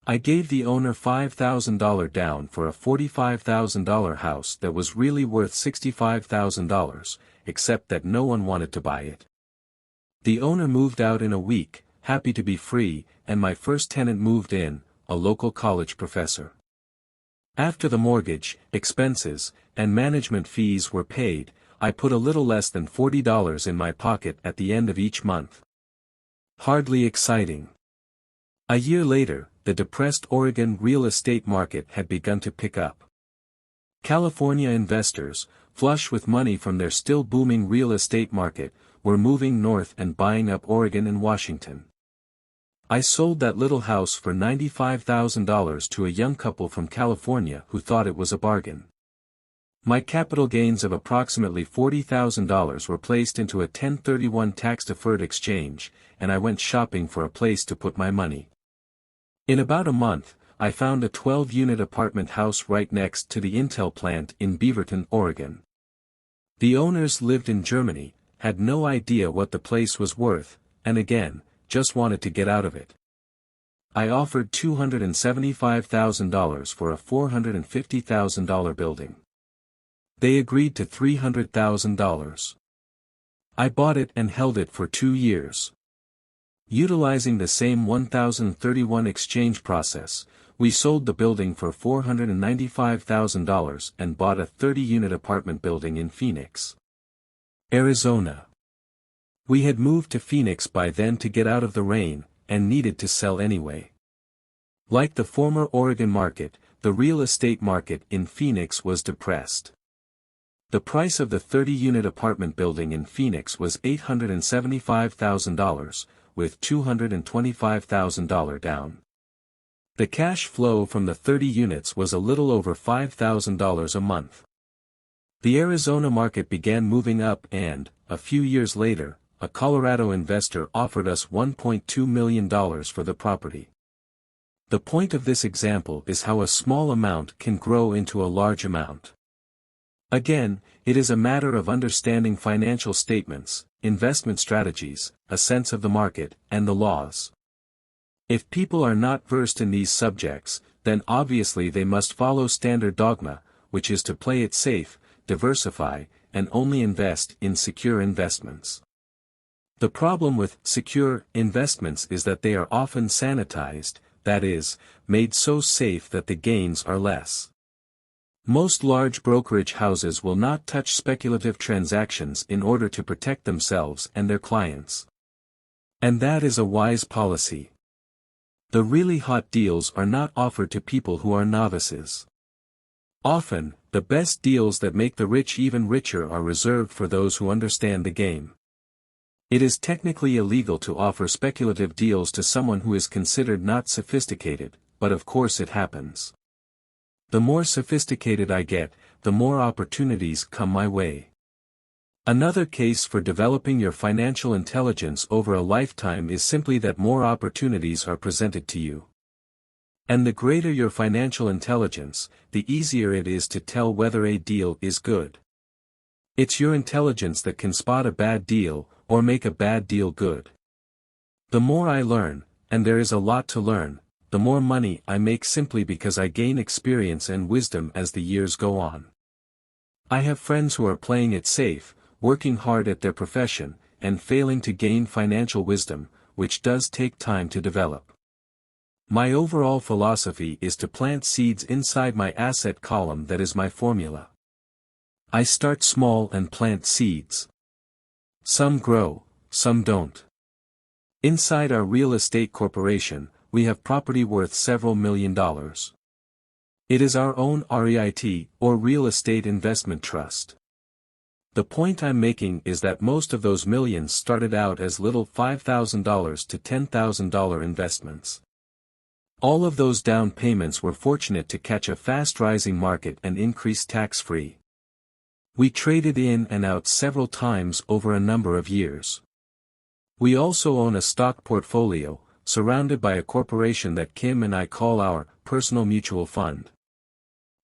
I gave the owner $5,000 down for a $45,000 house that was really worth $65,000, except that no one wanted to buy it. The owner moved out in a week, happy to be free, and my first tenant moved in, a local college professor. After the mortgage, expenses, and management fees were paid, I put a little less than $40 in my pocket at the end of each month. Hardly exciting. A year later, the depressed Oregon real estate market had begun to pick up. California investors, flush with money from their still booming real estate market, were moving north and buying up Oregon and Washington. I sold that little house for $95,000 to a young couple from California who thought it was a bargain. My capital gains of approximately $40,000 were placed into a 1031 tax-deferred exchange, and I went shopping for a place to put my money. In about a month, I found a 12-unit apartment house right next to the Intel plant in Beaverton, Oregon. The owners lived in Germany, had no idea what the place was worth, and again, just wanted to get out of it. I offered $275,000 for a $450,000 building. They agreed to $300,000. I bought it and held it for 2 years. Utilizing the same 1031 exchange process, we sold the building for $495,000 and bought a 30-unit apartment building in Phoenix, Arizona. We had moved to Phoenix by then to get out of the rain, and needed to sell anyway. Like the former Oregon market, the real estate market in Phoenix was depressed. The price of the 30-unit apartment building in Phoenix was $875,000, with $225,000 down. The cash flow from the 30 units was a little over $5,000 a month. The Arizona market began moving up and, a few years later, a Colorado investor offered us $1.2 million for the property. The point of this example is how a small amount can grow into a large amount. Again, it is a matter of understanding financial statements, investment strategies, a sense of the market, and the laws. If people are not versed in these subjects, then obviously they must follow standard dogma, which is to play it safe, diversify, and only invest in secure investments. The problem with secure investments is that they are often sanitized, that is, made so safe that the gains are less. Most large brokerage houses will not touch speculative transactions in order to protect themselves and their clients. And that is a wise policy. The really hot deals are not offered to people who are novices. Often, the best deals that make the rich even richer are reserved for those who understand the game. It is technically illegal to offer speculative deals to someone who is considered not sophisticated, but of course it happens. The more sophisticated I get, the more opportunities come my way. Another case for developing your financial intelligence over a lifetime is simply that more opportunities are presented to you. And the greater your financial intelligence, the easier it is to tell whether a deal is good. It's your intelligence that can spot a bad deal, or make a bad deal good. The more I learn, and there is a lot to learn, the more money I make simply because I gain experience and wisdom as the years go on. I have friends who are playing it safe, working hard at their profession, and failing to gain financial wisdom, which does take time to develop. My overall philosophy is to plant seeds inside my asset column. That is my formula. I start small and plant seeds. Some grow, some don't. Inside our real estate corporation, we have property worth several $1 million. It is our own REIT, or Real Estate Investment Trust. The point I'm making is that most of those millions started out as little $5,000 to $10,000 investments. All of those down payments were fortunate to catch a fast-rising market and increase tax-free. We traded in and out several times over a number of years. We also own a stock portfolio, surrounded by a corporation that Kim and I call our personal mutual fund.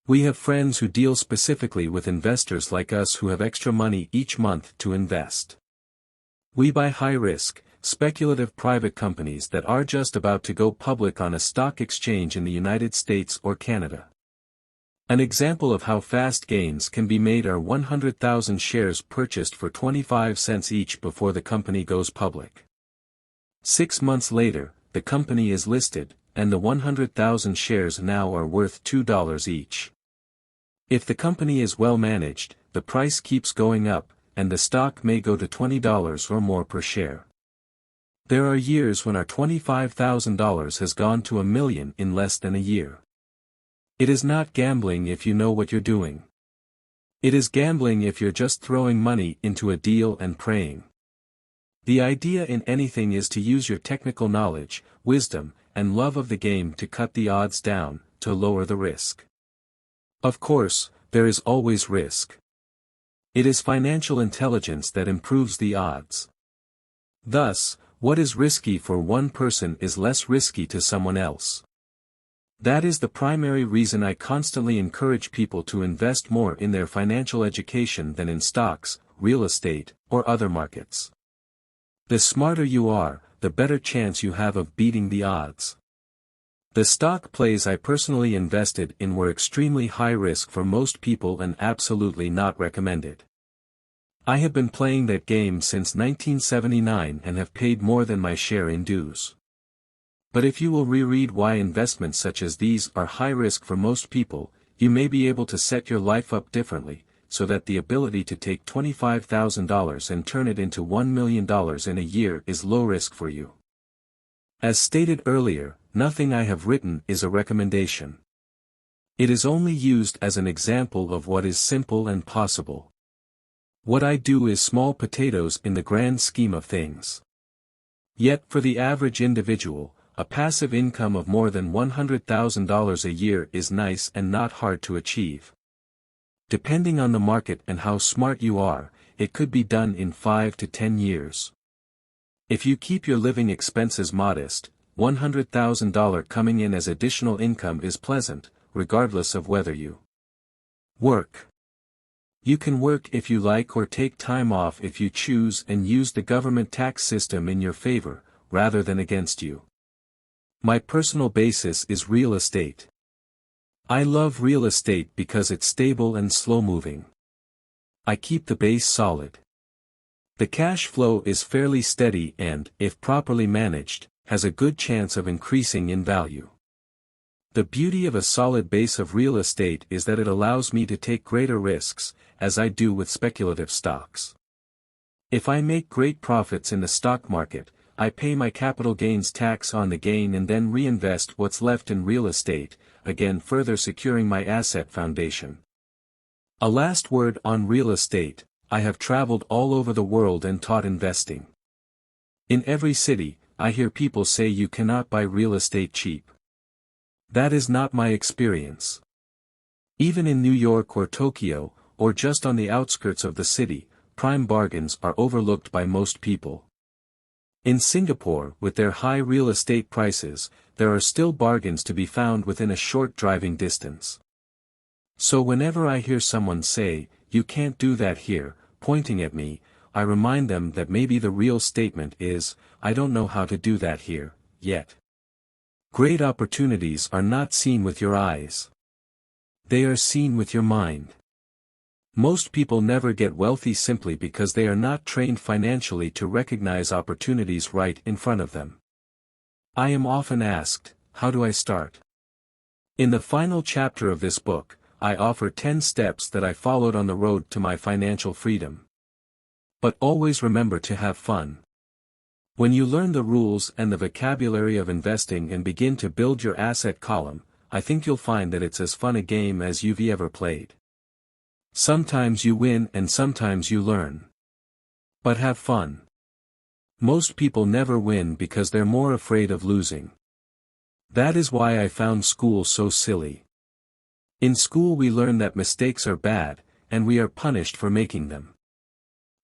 We have friends who deal specifically with investors like us who have extra money each month to invest. We buy high-risk, speculative private companies that are just about to go public on a stock exchange in the United States or Canada. An example of how fast gains can be made are 100,000 shares purchased for 25 cents each before the company goes public. 6 months later, the company is listed, and the 100,000 shares now are worth $2 each. If the company is well managed, the price keeps going up, and the stock may go to $20 or more per share. There are years when our $25,000 has gone to $1 million in less than a year. It is not gambling if you know what you're doing. It is gambling if you're just throwing money into a deal and praying. The idea in anything is to use your technical knowledge, wisdom, and love of the game to cut the odds down, to lower the risk. Of course, there is always risk. It is financial intelligence that improves the odds. Thus, what is risky for one person is less risky to someone else. That is the primary reason I constantly encourage people to invest more in their financial education than in stocks, real estate, or other markets. The smarter you are, the better chance you have of beating the odds. The stock plays I personally invested in were extremely high risk for most people and absolutely not recommended. I have been playing that game since 1979 and have paid more than my share in dues. But if you will reread why investments such as these are high risk for most people, you may be able to set your life up differently, so that the ability to take $25,000 and turn it into $1 million in a year is low risk for you. As stated earlier, nothing I have written is a recommendation. It is only used as an example of what is simple and possible. What I do is small potatoes in the grand scheme of things. Yet for the average individual, a passive income of more than $100,000 a year is nice and not hard to achieve. Depending on the market and how smart you are, it could be done in 5 to 10 years. If you keep your living expenses modest, $100,000 coming in as additional income is pleasant, regardless of whether you work. You can work if you like or take time off if you choose and use the government tax system in your favor, rather than against you. My personal basis is real estate. I love real estate because it's stable and slow-moving. I keep the base solid. The cash flow is fairly steady and, if properly managed, has a good chance of increasing in value. The beauty of a solid base of real estate is that it allows me to take greater risks, as I do with speculative stocks. If I make great profits in the stock market, I pay my capital gains tax on the gain and then reinvest what's left in real estate, again further securing my asset foundation. A last word on real estate: I have traveled all over the world and taught investing. In every city, I hear people say you cannot buy real estate cheap. That is not my experience. Even in New York or Tokyo, or just on the outskirts of the city, prime bargains are overlooked by most people. In Singapore, with their high real estate prices, there are still bargains to be found within a short driving distance. So whenever I hear someone say, "You can't do that here," pointing at me, I remind them that maybe the real statement is, "I don't know how to do that here, yet." Great opportunities are not seen with your eyes. They are seen with your mind. Most people never get wealthy simply because they are not trained financially to recognize opportunities right in front of them. I am often asked, how do I start? In the final chapter of this book, I offer 10 steps that I followed on the road to my financial freedom. But always remember to have fun. When you learn the rules and the vocabulary of investing and begin to build your asset column, I think you'll find that it's as fun a game as you've ever played. Sometimes you win and sometimes you learn. But have fun. Most people never win because they're more afraid of losing. That is why I found school so silly. In school we learn that mistakes are bad, and we are punished for making them.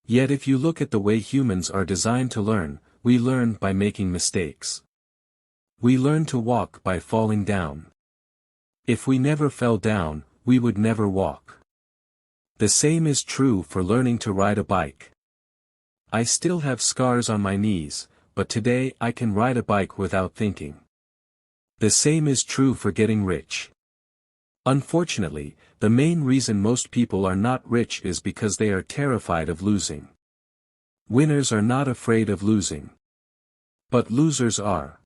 Yet if you look at the way humans are designed to learn, we learn by making mistakes. We learn to walk by falling down. If we never fell down, we would never walk. The same is true for learning to ride a bike. I still have scars on my knees, but today I can ride a bike without thinking. The same is true for getting rich. Unfortunately, the main reason most people are not rich is because they are terrified of losing. Winners are not afraid of losing. But losers are.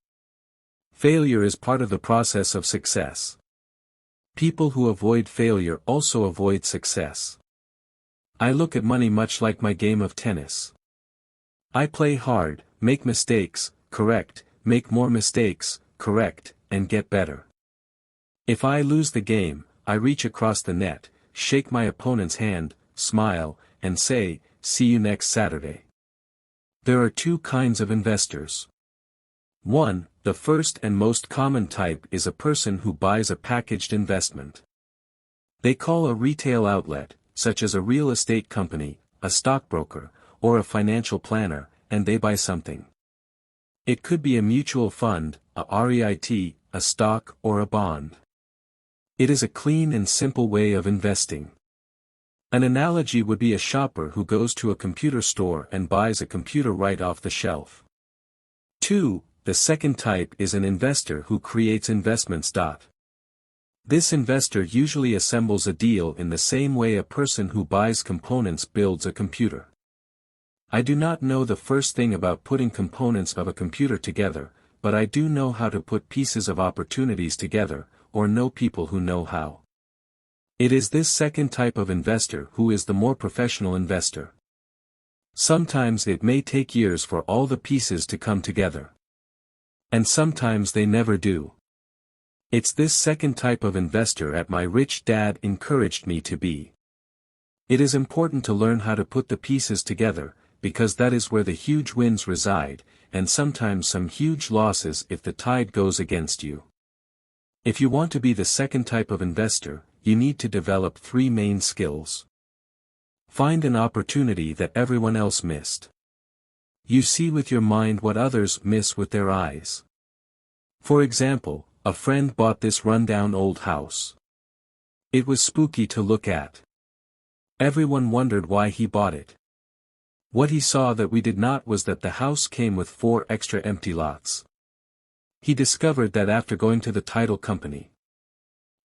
Failure is part of the process of success. People who avoid failure also avoid success. I look at money much like my game of tennis. I play hard, make mistakes, correct, make more mistakes, correct, and get better. If I lose the game, I reach across the net, shake my opponent's hand, smile, and say, "See you next Saturday." There are two kinds of investors. 1. The first and most common type is a person who buys a packaged investment. They call a retail outlet, such as a real estate company, a stockbroker, or a financial planner, and they buy something. It could be a mutual fund, a REIT, a stock, or a bond. It is a clean and simple way of investing. An analogy would be a shopper who goes to a computer store and buys a computer right off the shelf. 2. The second type is an investor who creates investments. This investor usually assembles a deal in the same way a person who buys components builds a computer. I do not know the first thing about putting components of a computer together, but I do know how to put pieces of opportunities together, or know people who know how. It is this second type of investor who is the more professional investor. Sometimes it may take years for all the pieces to come together. And sometimes they never do. It's this second type of investor that my rich dad encouraged me to be. It is important to learn how to put the pieces together, because that is where the huge wins reside, and sometimes some huge losses if the tide goes against you. If you want to be the second type of investor, you need to develop 3 main skills. Find an opportunity that everyone else missed. You see with your mind what others miss with their eyes. For example, a friend bought this rundown old house. It was spooky to look at. Everyone wondered why he bought it. What he saw that we did not was that the house came with 4 extra empty lots. He discovered that after going to the title company.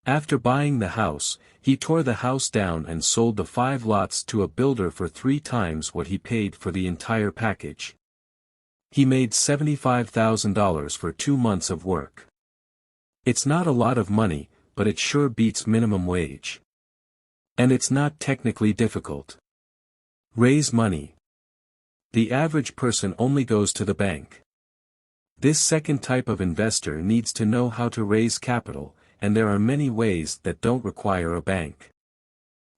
After buying the house, he tore the house down and sold the 5 lots to a builder for 3 times what he paid for the entire package. He made $75,000 for 2 months of work. It's not a lot of money, but it sure beats minimum wage. And it's not technically difficult. Raise money. The average person only goes to the bank. This second type of investor needs to know how to raise capital, and there are many ways that don't require a bank.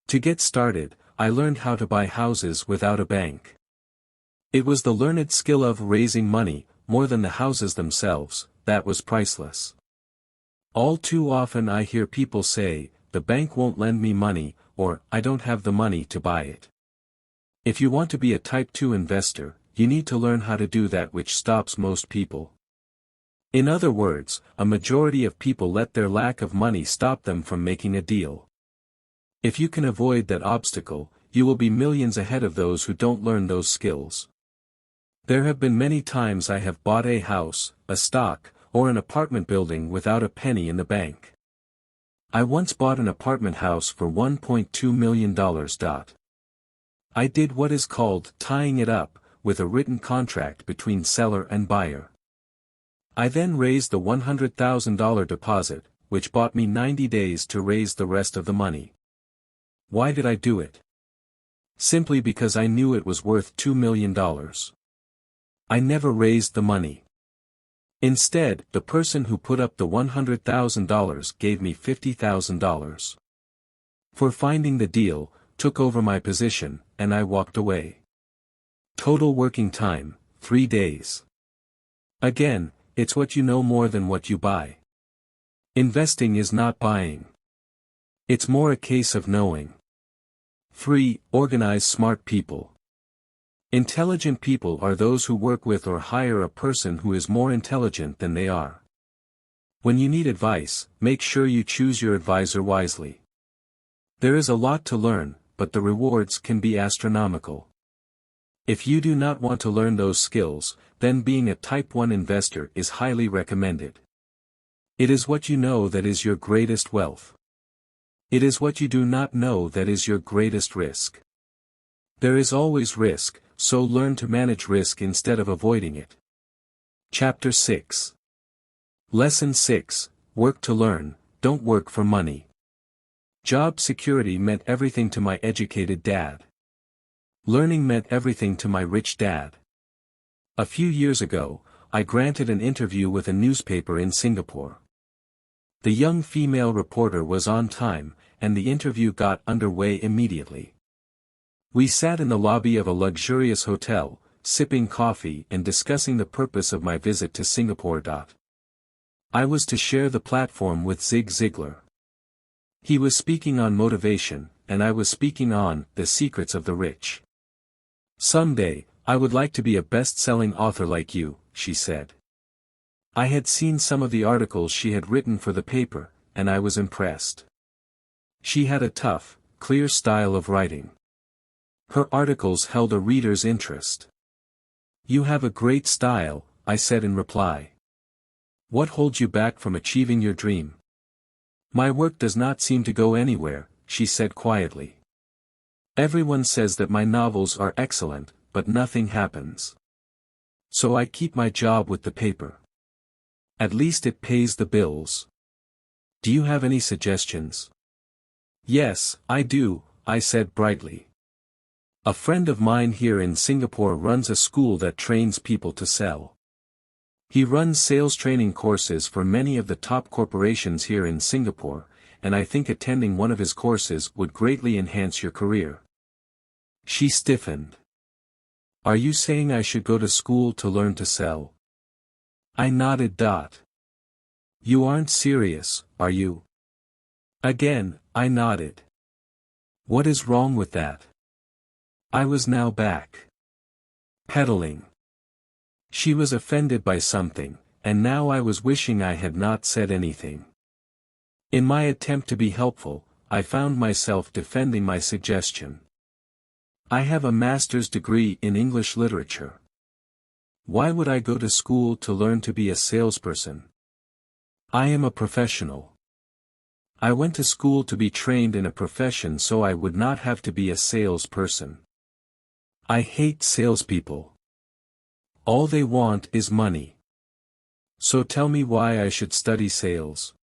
To get started, I learned how to buy houses without a bank. It was the learned skill of raising money, more than the houses themselves, that was priceless. All too often I hear people say, "The bank won't lend me money," or "I don't have the money to buy it." If you want to be a Type 2 investor, you need to learn how to do that which stops most people. In other words, a majority of people let their lack of money stop them from making a deal. If you can avoid that obstacle, you will be millions ahead of those who don't learn those skills. There have been many times I have bought a house, a stock, or an apartment building without a penny in the bank. I once bought an apartment house for $1.2 million. I did what is called tying it up, with a written contract between seller and buyer. I then raised the $100,000 deposit, which bought me 90 days to raise the rest of the money. Why did I do it? Simply because I knew it was worth $2 million. I never raised the money. Instead, the person who put up the $100,000 gave me $50,000. For finding the deal, took over my position, and I walked away. Total working time, 3 days. Again, it's what you know more than what you buy. Investing is not buying. It's more a case of knowing. 3. Organize smart people. Intelligent people are those who work with or hire a person who is more intelligent than they are. When you need advice, make sure you choose your advisor wisely. There is a lot to learn, but the rewards can be astronomical. If you do not want to learn those skills, then being a Type 1 investor is highly recommended. It is what you know that is your greatest wealth. It is what you do not know that is your greatest risk. There is always risk, so learn to manage risk instead of avoiding it. Chapter 6. Lesson 6, Work to learn, don't work for money. Job security meant everything to my educated dad. Learning meant everything to my rich dad. A few years ago, I granted an interview with a newspaper in Singapore. The young female reporter was on time, and the interview got underway immediately. We sat in the lobby of a luxurious hotel, sipping coffee and discussing the purpose of my visit to Singapore. I was to share the platform with Zig Ziglar. He was speaking on motivation, and I was speaking on the secrets of the rich. Someday, I would like to be a best-selling author like you, she said. I had seen some of the articles she had written for the paper, and I was impressed. She had a tough, clear style of writing. Her articles held a reader's interest. You have a great style, I said in reply. What holds you back from achieving your dream? My work does not seem to go anywhere, she said quietly. Everyone says that my novels are excellent, but nothing happens. So I keep my job with the paper. At least it pays the bills. Do you have any suggestions? Yes, I do, I said brightly. A friend of mine here in Singapore runs a school that trains people to sell. He runs sales training courses for many of the top corporations here in Singapore, and I think attending one of his courses would greatly enhance your career. She stiffened. Are you saying I should go to school to learn to sell? I nodded. You aren't serious, are you? Again, I nodded. What is wrong with that? I was now back pedaling. She was offended by something, and now I was wishing I had not said anything. In my attempt to be helpful, I found myself defending my suggestion. I have a master's degree in English literature. Why would I go to school to learn to be a salesperson? I am a professional. I went to school to be trained in a profession so I would not have to be a salesperson. I hate salespeople. All they want is money. So tell me why I should study sales.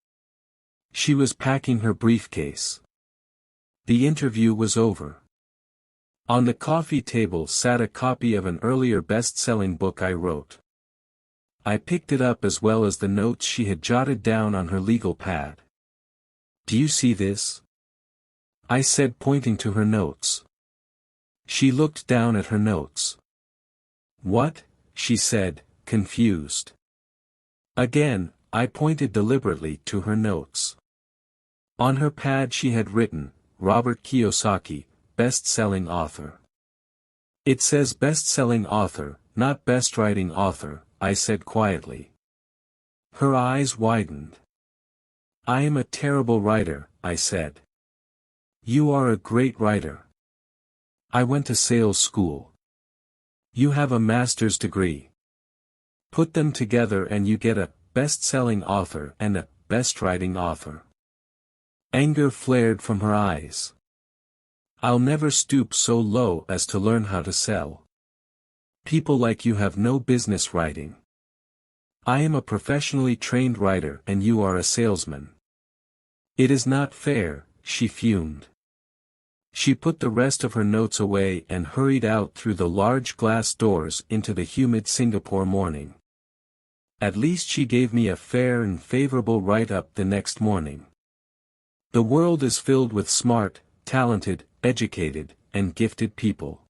She was packing her briefcase. The interview was over. On the coffee table sat a copy of an earlier best-selling book I wrote. I picked it up as well as the notes she had jotted down on her legal pad. Do you see this? I said, pointing to her notes. She looked down at her notes. What? She said, confused. Again, I pointed deliberately to her notes. On her pad she had written, Robert Kiyosaki, best-selling author. It says best-selling author, not best-writing author, I said quietly. Her eyes widened. I am a terrible writer, I said. You are a great writer. I went to sales school. You have a master's degree. Put them together and you get a best-selling author and a best-writing author. Anger flared from her eyes. I'll never stoop so low as to learn how to sell. People like you have no business writing. I am a professionally trained writer and you are a salesman. It is not fair, she fumed. She put the rest of her notes away and hurried out through the large glass doors into the humid Singapore morning. At least she gave me a fair and favorable write-up the next morning. The world is filled with smart, talented, educated, and gifted people.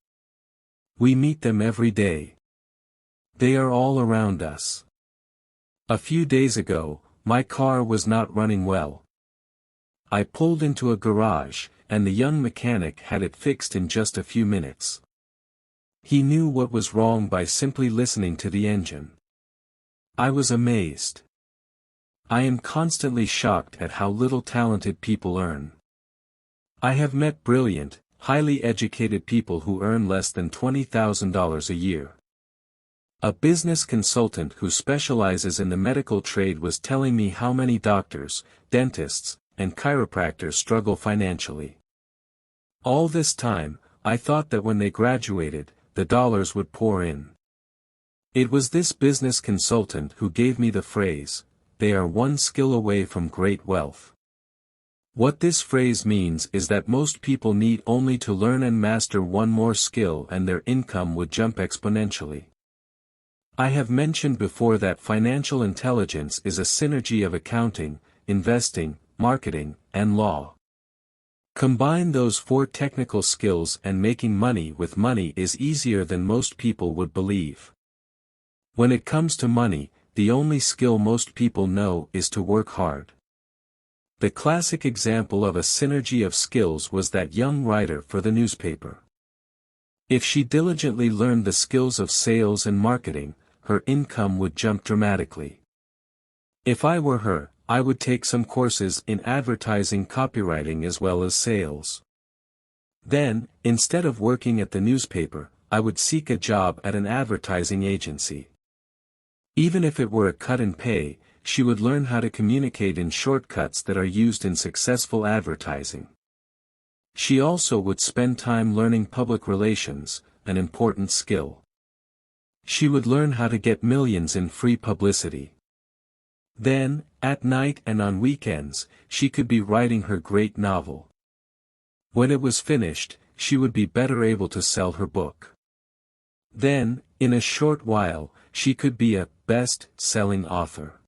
We meet them every day. They are all around us. A few days ago, my car was not running well. I pulled into a garage, and the young mechanic had it fixed in just a few minutes. He knew what was wrong by simply listening to the engine. I was amazed. I am constantly shocked at how little talented people earn. I have met brilliant, highly educated people who earn less than $20,000 a year. A business consultant who specializes in the medical trade was telling me how many doctors, dentists, and chiropractors struggle financially. All this time, I thought that when they graduated, the dollars would pour in. It was this business consultant who gave me the phrase, "They are one skill away from great wealth." What this phrase means is that most people need only to learn and master one more skill and their income would jump exponentially. I have mentioned before that financial intelligence is a synergy of accounting, investing, marketing, and law. Combine those four technical skills and making money with money is easier than most people would believe. When it comes to money, the only skill most people know is to work hard. The classic example of a synergy of skills was that young writer for the newspaper. If she diligently learned the skills of sales and marketing, her income would jump dramatically. If I were her, I would take some courses in advertising, copywriting as well as sales. Then, instead of working at the newspaper, I would seek a job at an advertising agency. Even if it were a cut in pay, she would learn how to communicate in shortcuts that are used in successful advertising. She also would spend time learning public relations, an important skill. She would learn how to get millions in free publicity. Then, at night and on weekends, she could be writing her great novel. When it was finished, she would be better able to sell her book. Then, in a short while, she could be a best-selling author.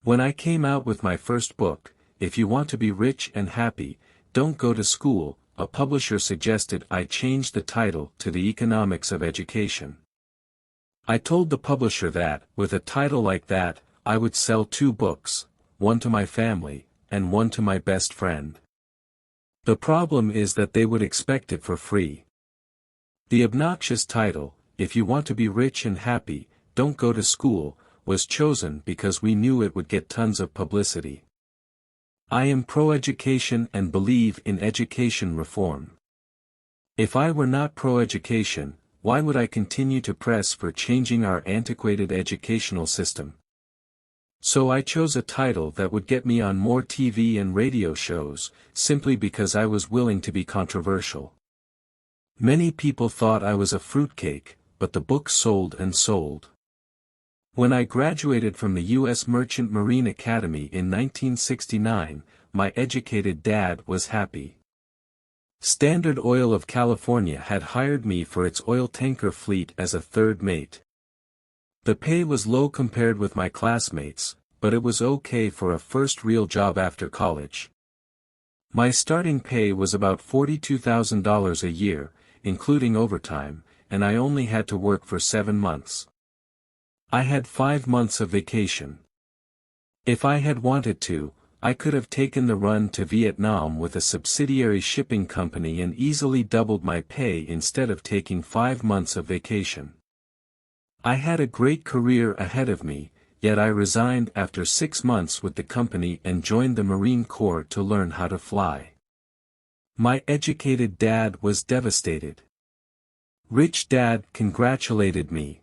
When I came out with my first book, If You Want to Be Rich and Happy, Don't Go to School, a publisher suggested I change the title to The Economics of Education. I told the publisher that, with a title like that, I would sell 2 books, one to my family, and one to my best friend. The problem is that they would expect it for free. The obnoxious title, If You Want to Be Rich and Happy, Don't Go to School, was chosen because we knew it would get tons of publicity. I am pro-education and believe in education reform. If I were not pro-education, why would I continue to press for changing our antiquated educational system? So I chose a title that would get me on more TV and radio shows, simply because I was willing to be controversial. Many people thought I was a fruitcake, but the book sold and sold. When I graduated from the U.S. Merchant Marine Academy in 1969, my educated dad was happy. Standard Oil of California had hired me for its oil tanker fleet as a third mate. The pay was low compared with my classmates, but it was okay for a first real job after college. My starting pay was about $42,000 a year, including overtime, and I only had to work for 7 months. I had 5 months of vacation. If I had wanted to, I could have taken the run to Vietnam with a subsidiary shipping company and easily doubled my pay instead of taking 5 months of vacation. I had a great career ahead of me, yet I resigned after 6 months with the company and joined the Marine Corps to learn how to fly. My educated dad was devastated. Rich Dad congratulated me.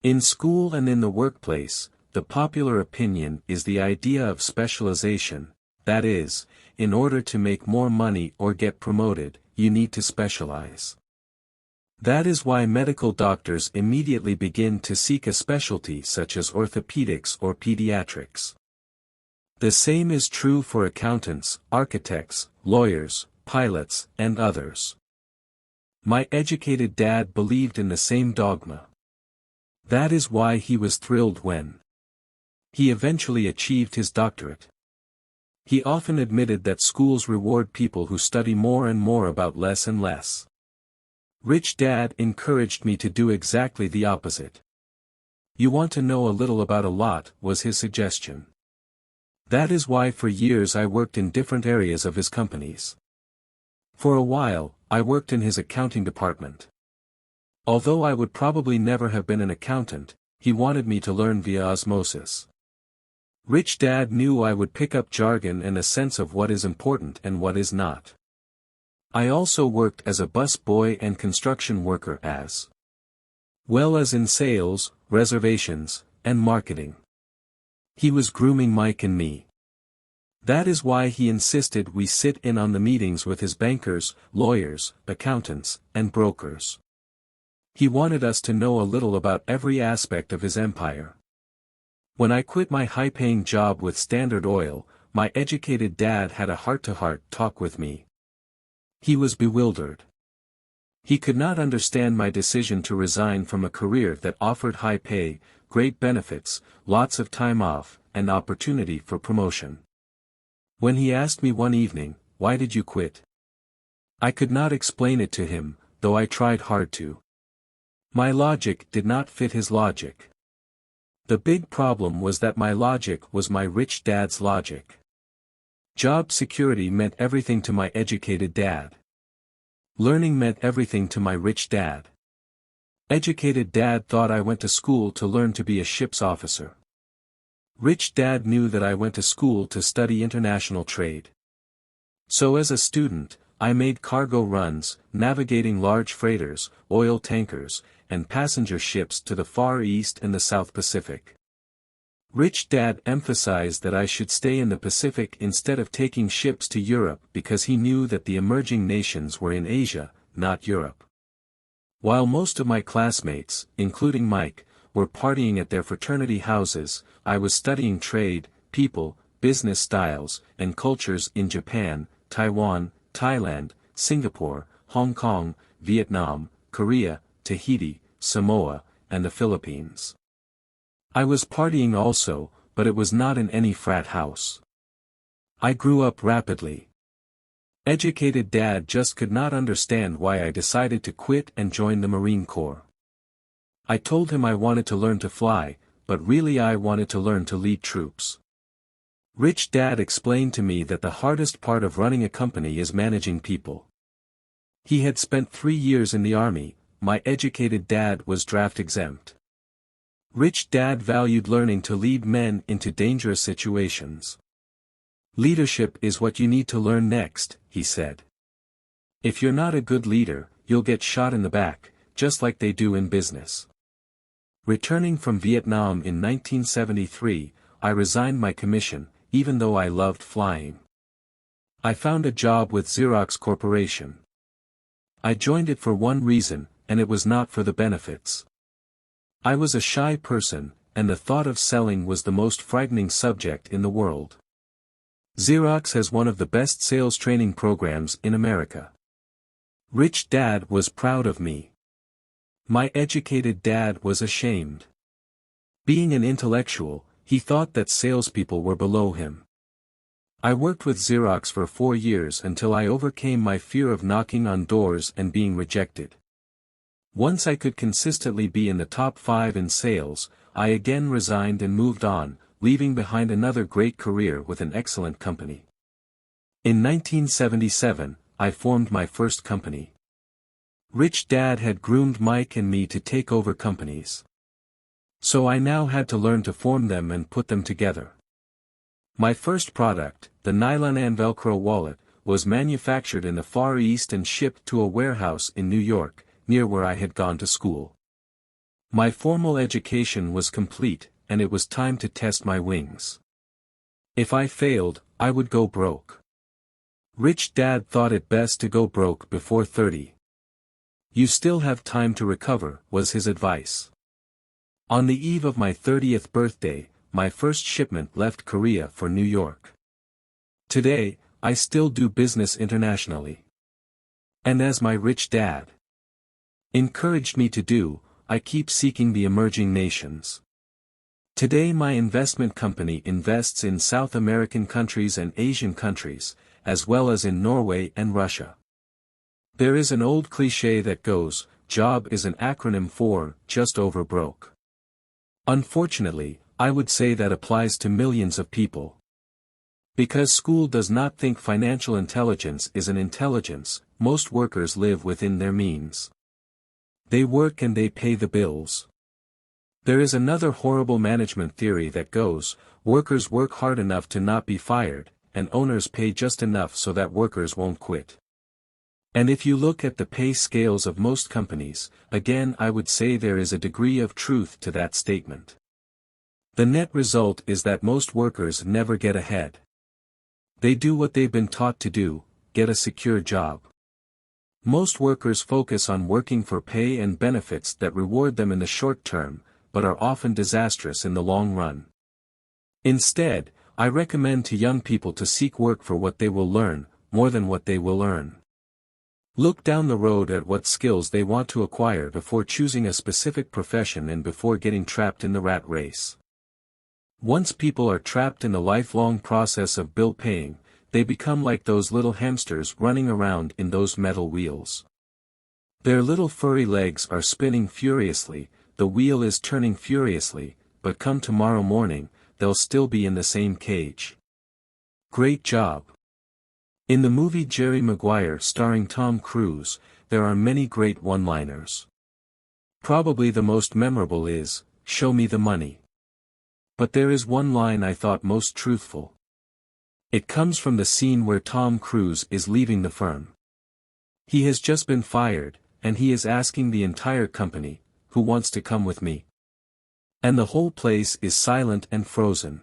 In school and in the workplace, the popular opinion is the idea of specialization, that is, in order to make more money or get promoted, you need to specialize. That is why medical doctors immediately begin to seek a specialty such as orthopedics or pediatrics. The same is true for accountants, architects, lawyers, pilots, and others. My educated dad believed in the same dogma. That is why he was thrilled when he eventually achieved his doctorate. He often admitted that schools reward people who study more and more about less and less. Rich Dad encouraged me to do exactly the opposite. You want to know a little about a lot, was his suggestion. That is why for years I worked in different areas of his companies. For a while, I worked in his accounting department. Although I would probably never have been an accountant, he wanted me to learn via osmosis. Rich Dad knew I would pick up jargon and a sense of what is important and what is not. I also worked as a bus boy and construction worker as well as in sales, reservations, and marketing. He was grooming Mike and me. That is why he insisted we sit in on the meetings with his bankers, lawyers, accountants, and brokers. He wanted us to know a little about every aspect of his empire. When I quit my high-paying job with Standard Oil, my educated dad had a heart-to-heart talk with me. He was bewildered. He could not understand my decision to resign from a career that offered high pay, great benefits, lots of time off, and opportunity for promotion. When he asked me one evening, "Why did you quit?" I could not explain it to him, though I tried hard to. My logic did not fit his logic. The big problem was that my logic was my rich dad's logic. Job security meant everything to my educated dad. Learning meant everything to my rich dad. Educated dad thought I went to school to learn to be a ship's officer. Rich dad knew that I went to school to study international trade. So as a student, I made cargo runs, navigating large freighters, oil tankers, and passenger ships to the Far East and the South Pacific. Rich dad emphasized that I should stay in the Pacific instead of taking ships to Europe because he knew that the emerging nations were in Asia, not Europe. While most of my classmates, including Mike, were partying at their fraternity houses, I was studying trade, people, business styles, and cultures in Japan, Taiwan, Thailand, Singapore, Hong Kong, Vietnam, Korea, Tahiti, Samoa, and the Philippines. I was partying also, but it was not in any frat house. I grew up rapidly. Educated dad just could not understand why I decided to quit and join the Marine Corps. I told him I wanted to learn to fly, but really I wanted to learn to lead troops. Rich dad explained to me that the hardest part of running a company is managing people. He had spent 3 years in the army. My educated dad was draft exempt. Rich dad valued learning to lead men into dangerous situations. Leadership is what you need to learn next, he said. If you're not a good leader, you'll get shot in the back, just like they do in business. Returning from Vietnam in 1973, I resigned my commission, even though I loved flying. I found a job with Xerox Corporation. I joined it for one reason, and it was not for the benefits. I was a shy person, and the thought of selling was the most frightening subject in the world. Xerox has one of the best sales training programs in America. Rich dad was proud of me. My educated dad was ashamed. Being an intellectual, he thought that salespeople were below him. I worked with Xerox for 4 years until I overcame my fear of knocking on doors and being rejected. Once I could consistently be in the top 5 in sales, I again resigned and moved on, leaving behind another great career with an excellent company. In 1977, I formed my first company. Rich dad had groomed Mike and me to take over companies. So I now had to learn to form them and put them together. My first product, the nylon and Velcro wallet, was manufactured in the Far East and shipped to a warehouse in New York, near where I had gone to school. My formal education was complete, and it was time to test my wings. If I failed, I would go broke. Rich dad thought it best to go broke before 30. You still have time to recover, was his advice. On the eve of my 30th birthday, my first shipment left Korea for New York. Today, I still do business internationally. And as my rich dad encouraged me to do, I keep seeking the emerging nations. Today my investment company invests in South American countries and Asian countries, as well as in Norway and Russia. There is an old cliché that goes, job is an acronym for, just over broke. Unfortunately, I would say that applies to millions of people. Because school does not think financial intelligence is an intelligence, most workers live within their means. They work and they pay the bills. There is another horrible management theory that goes, workers work hard enough to not be fired, and owners pay just enough so that workers won't quit. And if you look at the pay scales of most companies, again I would say there is a degree of truth to that statement. The net result is that most workers never get ahead. They do what they've been taught to do, get a secure job. Most workers focus on working for pay and benefits that reward them in the short term, but are often disastrous in the long run. Instead, I recommend to young people to seek work for what they will learn, more than what they will earn. Look down the road at what skills they want to acquire before choosing a specific profession and before getting trapped in the rat race. Once people are trapped in the lifelong process of bill paying, they become like those little hamsters running around in those metal wheels. Their little furry legs are spinning furiously, the wheel is turning furiously, but come tomorrow morning, they'll still be in the same cage. Great job. In the movie Jerry Maguire starring Tom Cruise, there are many great one-liners. Probably the most memorable is, "Show me the money." But there is one line I thought most truthful. It comes from the scene where Tom Cruise is leaving the firm. He has just been fired, and he is asking the entire company, "Who wants to come with me?" And the whole place is silent and frozen.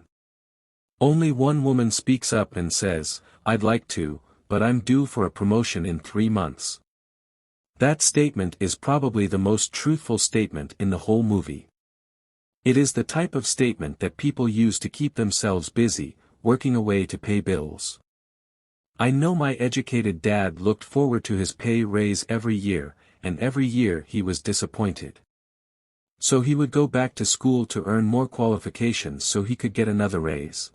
Only one woman speaks up and says, "I'd like to, but I'm due for a promotion in 3 months." That statement is probably the most truthful statement in the whole movie. It is the type of statement that people use to keep themselves busy, working away to pay bills. I know my educated dad looked forward to his pay raise every year, and every year he was disappointed. So he would go back to school to earn more qualifications so he could get another raise.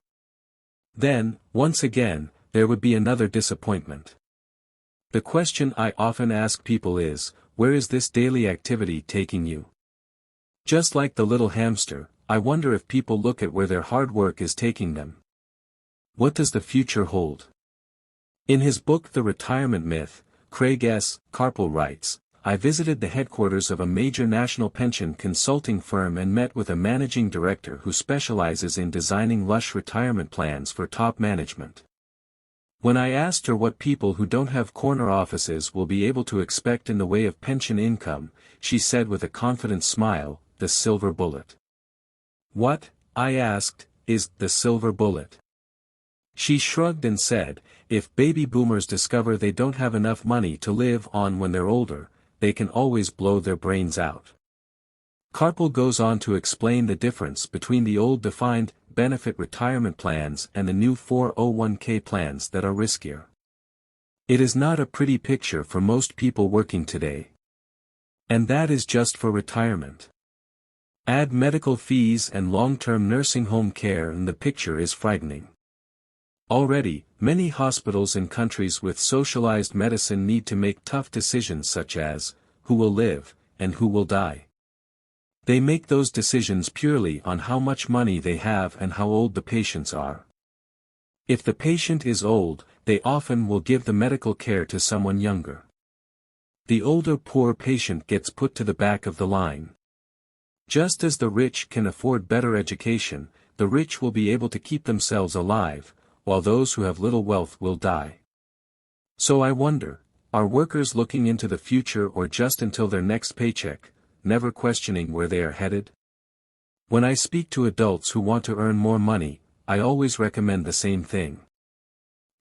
Then, once again, there would be another disappointment. The question I often ask people is, where is this daily activity taking you? Just like the little hamster, I wonder if people look at where their hard work is taking them. What does the future hold? In his book The Retirement Myth, Craig S. Carpel writes, "I visited the headquarters of a major national pension consulting firm and met with a managing director who specializes in designing lush retirement plans for top management. When I asked her what people who don't have corner offices will be able to expect in the way of pension income, she said with a confident smile, 'The silver bullet.'" "What," I asked, "is the silver bullet?" She shrugged and said, "If baby boomers discover they don't have enough money to live on when they're older, they can always blow their brains out." Carpel goes on to explain the difference between the old defined benefit retirement plans and the new 401k plans that are riskier. It is not a pretty picture for most people working today. And that is just for retirement. Add medical fees and long-term nursing home care and the picture is frightening. Already, many hospitals in countries with socialized medicine need to make tough decisions such as, who will live, and who will die. They make those decisions purely on how much money they have and how old the patients are. If the patient is old, they often will give the medical care to someone younger. The older poor patient gets put to the back of the line. Just as the rich can afford better education, the rich will be able to keep themselves alive, while those who have little wealth will die. So I wonder, are workers looking into the future or just until their next paycheck, never questioning where they are headed? When I speak to adults who want to earn more money, I always recommend the same thing.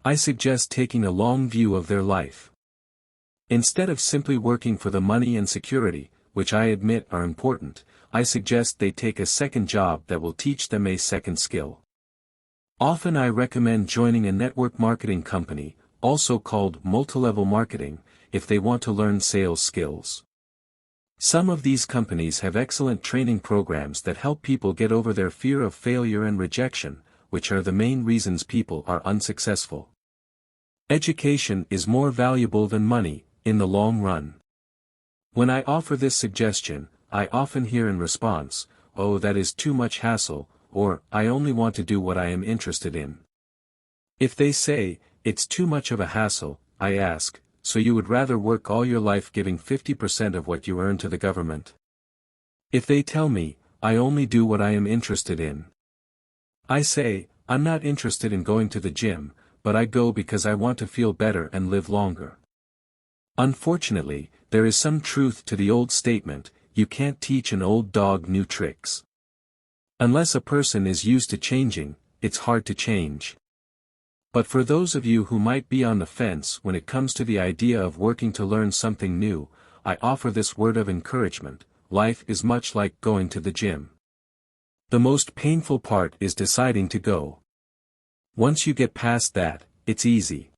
I suggest taking a long view of their life. Instead of simply working for the money and security, which I admit are important, I suggest they take a second job that will teach them a second skill. Often I recommend joining a network marketing company, also called multilevel marketing, if they want to learn sales skills. Some of these companies have excellent training programs that help people get over their fear of failure and rejection, which are the main reasons people are unsuccessful. Education is more valuable than money, in the long run. When I offer this suggestion, I often hear in response, "Oh, that is too much hassle," or "I only want to do what I am interested in." If they say, "It's too much of a hassle," I ask, "So you would rather work all your life giving 50% of what you earn to the government?" If they tell me, "I only do what I am interested in," I say, "I'm not interested in going to the gym, but I go because I want to feel better and live longer." Unfortunately, there is some truth to the old statement, you can't teach an old dog new tricks. Unless a person is used to changing, it's hard to change. But for those of you who might be on the fence when it comes to the idea of working to learn something new, I offer this word of encouragement: life is much like going to the gym. The most painful part is deciding to go. Once you get past that, it's easy.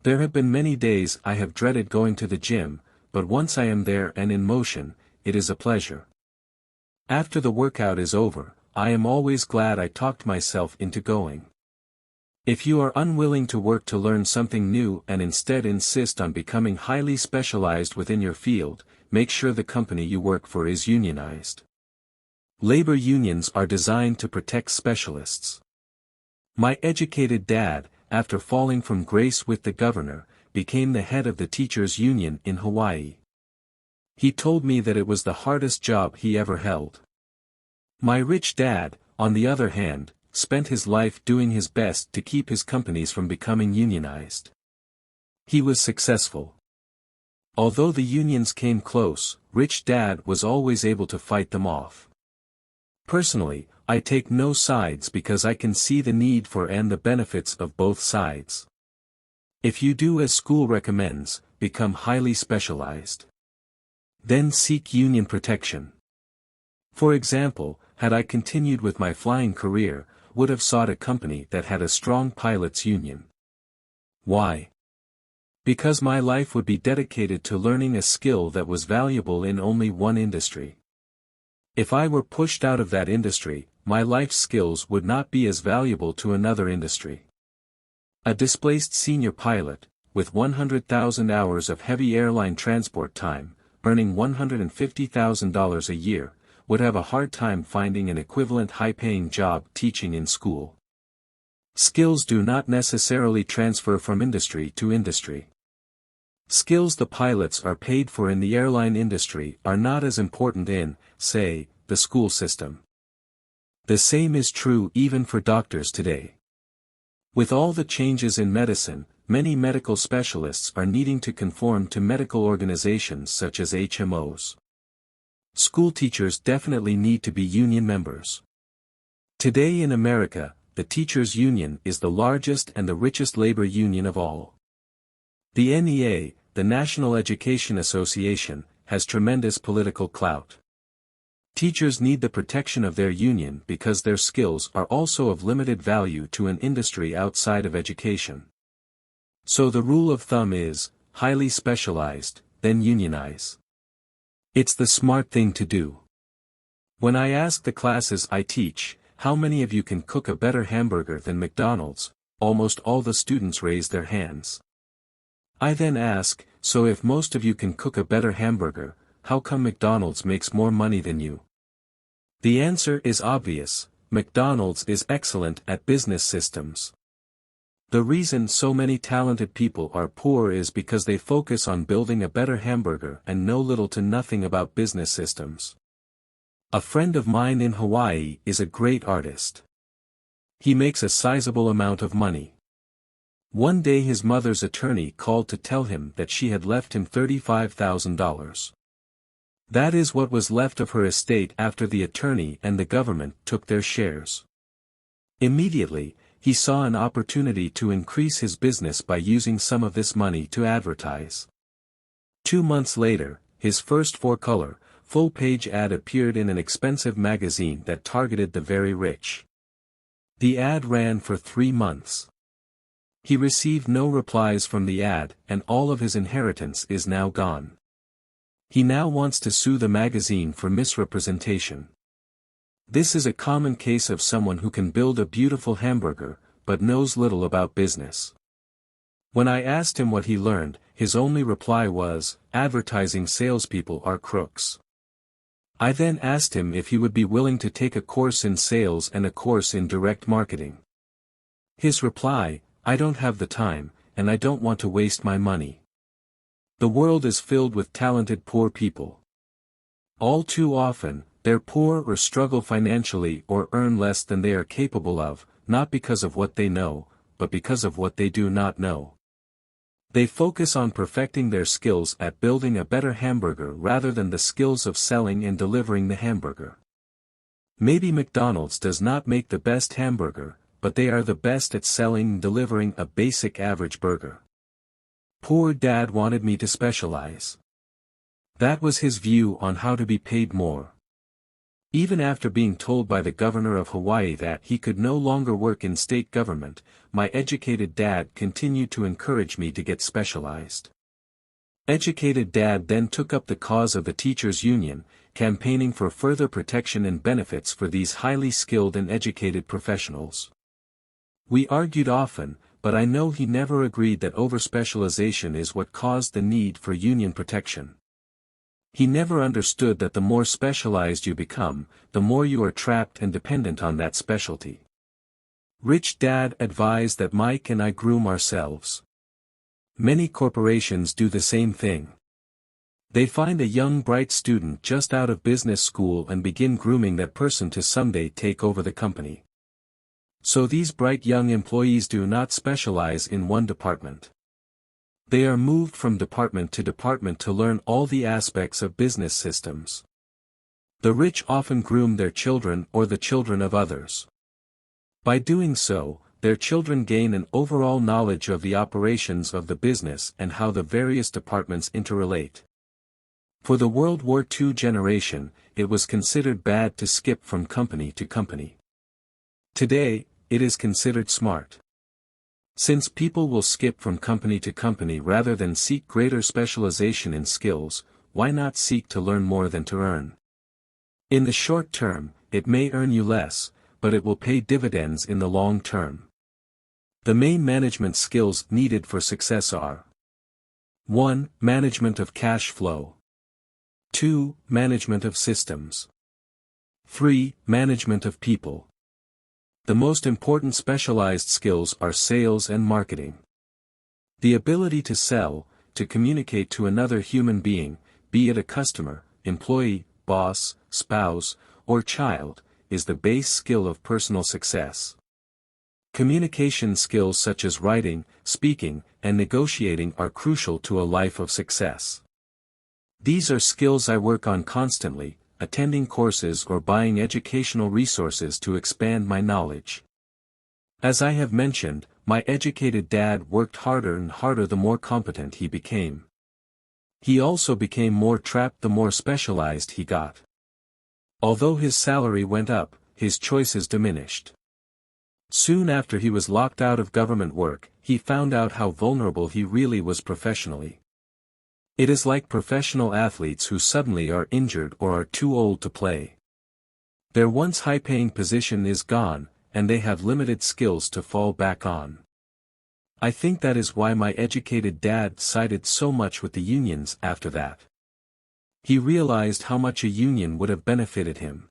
There have been many days I have dreaded going to the gym, but once I am there and in motion, it is a pleasure. After the workout is over, I am always glad I talked myself into going. If you are unwilling to work to learn something new and instead insist on becoming highly specialized within your field, make sure the company you work for is unionized. Labor unions are designed to protect specialists. My educated dad, after falling from grace with the governor, became the head of the teachers' union in Hawaii. He told me that it was the hardest job he ever held. My rich dad, on the other hand, spent his life doing his best to keep his companies from becoming unionized. He was successful. Although the unions came close, Rich Dad was always able to fight them off. Personally, I take no sides because I can see the need for and the benefits of both sides. If you do as school recommends, become highly specialized. Then seek union protection. For example, had I continued with my flying career, would have sought a company that had a strong pilots' union. Why? Because my life would be dedicated to learning a skill that was valuable in only one industry. If I were pushed out of that industry, my life skills would not be as valuable to another industry. A displaced senior pilot, with 100,000 hours of heavy airline transport time, earning $150,000 a year, would have a hard time finding an equivalent high-paying job teaching in school. Skills do not necessarily transfer from industry to industry. Skills the pilots are paid for in the airline industry are not as important in, say, the school system. The same is true even for doctors today. With all the changes in medicine, many medical specialists are needing to conform to medical organizations such as HMOs. School teachers definitely need to be union members. Today in America, the teachers' union is the largest and the richest labor union of all. The NEA, the National Education Association, has tremendous political clout. Teachers need the protection of their union because their skills are also of limited value to an industry outside of education. So the rule of thumb is, highly specialized, then unionize. It's the smart thing to do. When I ask the classes I teach, how many of you can cook a better hamburger than McDonald's, almost all the students raise their hands. I then ask, so if most of you can cook a better hamburger, how come McDonald's makes more money than you? The answer is obvious: McDonald's is excellent at business systems. The reason so many talented people are poor is because they focus on building a better hamburger and know little to nothing about business systems. A friend of mine in Hawaii is a great artist. He makes a sizable amount of money. One day his mother's attorney called to tell him that she had left him $35,000. That is what was left of her estate after the attorney and the government took their shares. Immediately, he saw an opportunity to increase his business by using some of this money to advertise. 2 months later, his first four-color, full-page ad appeared in an expensive magazine that targeted the very rich. The ad ran for 3 months. He received no replies from the ad, and all of his inheritance is now gone. He now wants to sue the magazine for misrepresentation. This is a common case of someone who can build a beautiful hamburger, but knows little about business. When I asked him what he learned, his only reply was, advertising salespeople are crooks. I then asked him if he would be willing to take a course in sales and a course in direct marketing. His reply, I don't have the time, and I don't want to waste my money. The world is filled with talented poor people. All too often, they're poor or struggle financially or earn less than they are capable of, not because of what they know, but because of what they do not know. They focus on perfecting their skills at building a better hamburger rather than the skills of selling and delivering the hamburger. Maybe McDonald's does not make the best hamburger, but they are the best at selling and delivering a basic average burger. Poor Dad wanted me to specialize. That was his view on how to be paid more. Even after being told by the governor of Hawaii that he could no longer work in state government, my educated dad continued to encourage me to get specialized. Educated Dad then took up the cause of the teachers' union, campaigning for further protection and benefits for these highly skilled and educated professionals. We argued often, but I know he never agreed that overspecialization is what caused the need for union protection. He never understood that the more specialized you become, the more you are trapped and dependent on that specialty. Rich Dad advised that Mike and I groom ourselves. Many corporations do the same thing. They find a young bright student just out of business school and begin grooming that person to someday take over the company. So these bright young employees do not specialize in one department. They are moved from department to department to learn all the aspects of business systems. The rich often groom their children or the children of others. By doing so, their children gain an overall knowledge of the operations of the business and how the various departments interrelate. For the World War II generation, it was considered bad to skip from company to company. Today, it is considered smart. Since people will skip from company to company rather than seek greater specialization in skills, why not seek to learn more than to earn? In the short term, it may earn you less, but it will pay dividends in the long term. The main management skills needed for success are: 1. Management of cash flow. 2. Management of systems. 3. Management of people. The most important specialized skills are sales and marketing. The ability to sell, to communicate to another human being, be it a customer, employee, boss, spouse, or child, is the base skill of personal success. Communication skills such as writing, speaking, and negotiating are crucial to a life of success. These are skills I work on constantly, attending courses or buying educational resources to expand my knowledge. As I have mentioned, my educated dad worked harder and harder the more competent he became. He also became more trapped the more specialized he got. Although his salary went up, his choices diminished. Soon after he was locked out of government work, he found out how vulnerable he really was professionally. It is like professional athletes who suddenly are injured or are too old to play. Their once high-paying position is gone, and they have limited skills to fall back on. I think that is why my educated dad sided so much with the unions after that. He realized how much a union would have benefited him.